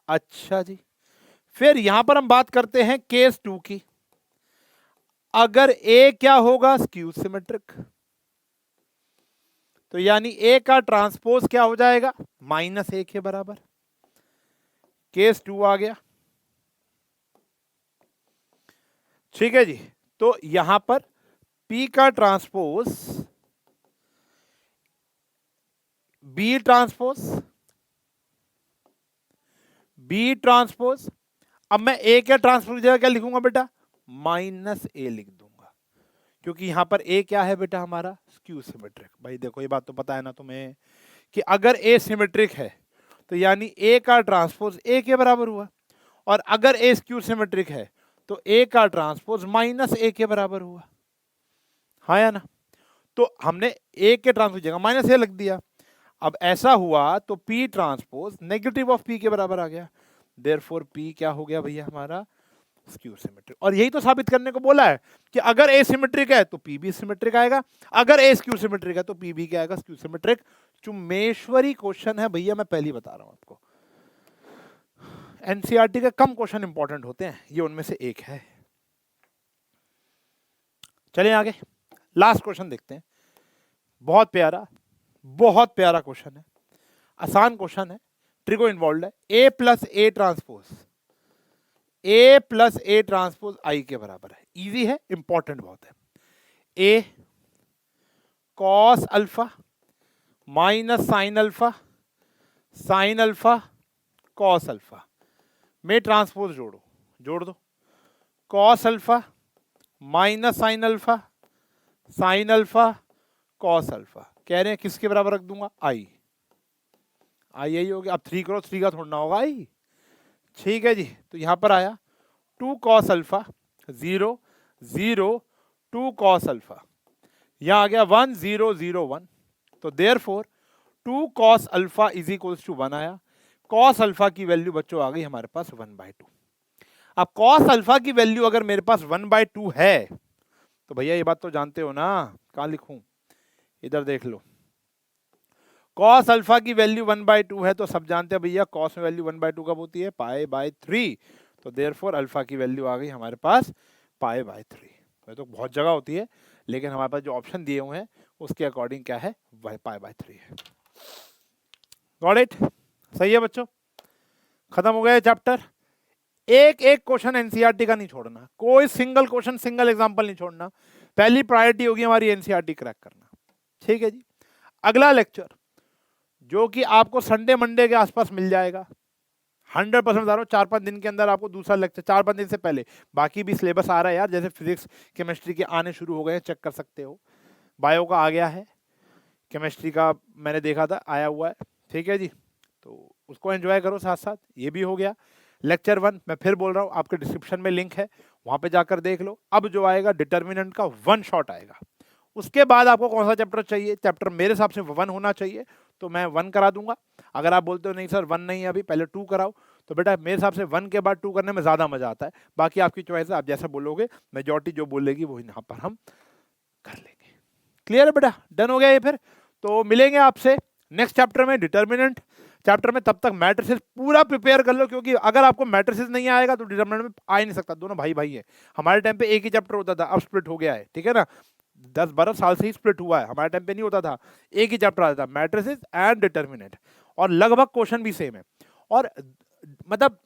अच्छा जी, फिर यहां पर हम बात करते हैं केस 2 की, अगर ए क्या होगा, स्क्यू सिमेट्रिक, तो यानी ए का ट्रांसपोज क्या हो जाएगा, माइनस ए के बराबर, केस 2 आ गया, ठीक है जी। तो यहां पर P का ट्रांसपोज B ट्रांसपोज, अब मैं A के ट्रांसपोज जगह क्या लिखूंगा बेटा, माइनस ए लिख दूंगा, क्योंकि यहां पर A क्या है बेटा हमारा, स्क्यू सिमेट्रिक। भाई देखो, ये बात तो पता है ना तुम्हें कि अगर A सिमेट्रिक है तो यानी A का ट्रांसपोज A के बराबर हुआ, और अगर A स्क्यू सिमेट्रिक है तो A का ट्रांसपोज माइनस A के बराबर हुआ, हाँ या ना। तो हमने A के ट्रांसपोज जगह माइनस A लिख दिया। अब ऐसा हुआ तो P transpose negative of P के बराबर आ गया, देयरफॉर P क्या हो गया भैया हमारा, स्क्यू सिमेट्रिक। और यही तो साबित करने को बोला है कि अगर A सिमेट्रिक है तो P भी सिमेट्रिक आएगा, अगर A स्क्यू सिमेट्रिक है तो P भी क्या आएगा, स्क्यू सिमेट्रिक। चुम्बेश्वरी क्वेश्चन है भैया, मैं पहले बता रहा हूं आपको, एनसीईआरटी के कम क्वेश्चन इंपॉर्टेंट होते हैं, ये उनमें से एक है। चलिए आगे, लास्ट क्वेश्चन देखते हैं, बहुत प्यारा क्वेश्चन है, आसान क्वेश्चन है, ट्रिगो इन्वॉल्व है। ए प्लस ए ट्रांसपोज आई के बराबर है, इजी है, इंपॉर्टेंट बहुत है। A cos alpha minus sine alpha cos alpha, में ट्रांसपोज जोड़ो, जोड़ दो, cos alpha minus sine alpha, sine alpha cos alpha, कह रहे हैं किसके बराबर रख दूंगा, आई, आई आई हो गया। अब 3 क्रॉस 3 का थोड़ा ना होगा आई, ठीक है जी। तो यहां पर आया 2 कॉस अल्फा 0 0 2 कॉस अल्फा, यहां आ गया 1 0 0 1, तो therefore 2 cos alpha is equals to 1 आया। कॉस अल्फा की वैल्यू बच्चों आ गई हमारे पास 1/2। अब कॉस अल्फा की वैल्यू अगर मेरे पास 1/2 है तो भैया ये बात तो जानते हो ना, कहां लिखूं, इधर देख लो, कॉस अल्फा की वैल्यू 1/2 है तो सब जानते हैं भैया कॉस में वैल्यू 1/2 कब होती है, पाई/3, तो देयरफॉर अल्फा की वैल्यू आ गई हमारे पास पाई/3। तो बहुत जगह होती है लेकिन हमारे पास जो ऑप्शन दिए हुए हैं उसके अकॉर्डिंग क्या है, पाई/3 है। गॉट इट, सही है बच्चों, खत्म हो गया चैप्टर। एक एक क्वेश्चन एनसीईआरटी का नहीं छोड़ना, कोई सिंगल क्वेश्चन सिंगल एग्जांपल नहीं छोड़ना, पहली प्रायोरिटी होगी हमारी एनसीईआरटी क्रैक करना, ठीक है जी। अगला लेक्चर जो कि आपको संडे मंडे के आसपास मिल जाएगा, 100% बता रहा हूँ, 4-5 दिन के अंदर आपको दूसरा लेक्चर, 4-5 दिन से पहले, बाकी भी सिलेबस आ रहा है यार, जैसे फिजिक्स केमिस्ट्री के आने शुरू हो गए हैं, चेक कर सकते हो, बायो का आ गया है, केमिस्ट्री का मैंने देखा था आया हुआ है, ठीक है जी, तो उसको एंजॉय करो साथ साथ, ये भी हो गया। लेक्चर 1 मैं फिर बोल रहा हूँ, आपके डिस्क्रिप्शन में लिंक है, वहां पे जाकर देख लो। अब जो आएगा डिटर्मिनेंट का 1 शॉट आएगा, उसके बाद आपको कौन सा चैप्टर चाहिए, चैप्टर मेरे हिसाब से 1 होना चाहिए, तो मैं 1 करा दूंगा। अगर आप बोलते हो नहीं सर 1 नहीं है अभी, पहले 2 कराओ, तो बेटा मेरे हिसाब से 1 के बाद 2 करने में ज़्यादा मजा आता है। बाकी आपकी चॉइस है, आप जैसा बोलोगे, मेजॉरिटी जो बोलेगी वो यहाँ पर हम कर लेंगे। क्लियर है बेटा, डन हो गया ये। फिर तो मिलेंगे आपसे नेक्स्ट चैप्टर में, डिटर्मिनेंट चैप्टर में। तब तक मैट्रिसेस पूरा प्रिपेयर कर लो, क्योंकि अगर आपको मैट्रिसेस नहीं आएगा तो डिटर्मिनेंट में आ ही नहीं सकता। दोनों भाई भाई है, हमारे टाइम पे एक ही चैप्टर होता था, अब स्प्लिट हो गया है, ठीक है ना, 10-12 साल से ही स्प्लिट हुआ है, हमारे टाइम पे नहीं होता था, एक ही चैप्टर आता था, मैट्रिसेस एंड डिटर्मिनेंट, और लगभग क्वेश्चन भी सेम है। और मतलब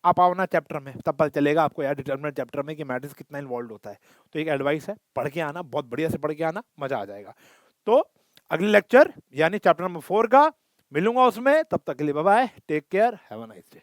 आप आओ ना चैप्टर में, तब पता चलेगा आपको यार डिटर्मिनेंट चैप्टर में कि मैट्रिक्स कितना इन्वॉल्व होता है। तो एक एडवाइस है, पढ़ के आना, बहुत बढ़िया से पढ़ के आना, मजा आ जाएगा। तो अगले लेक्चर यानी चैप्टर नंबर 4 का मिलूंगा उसमें, तब तक के लिए bye bye, take care, have a nice day.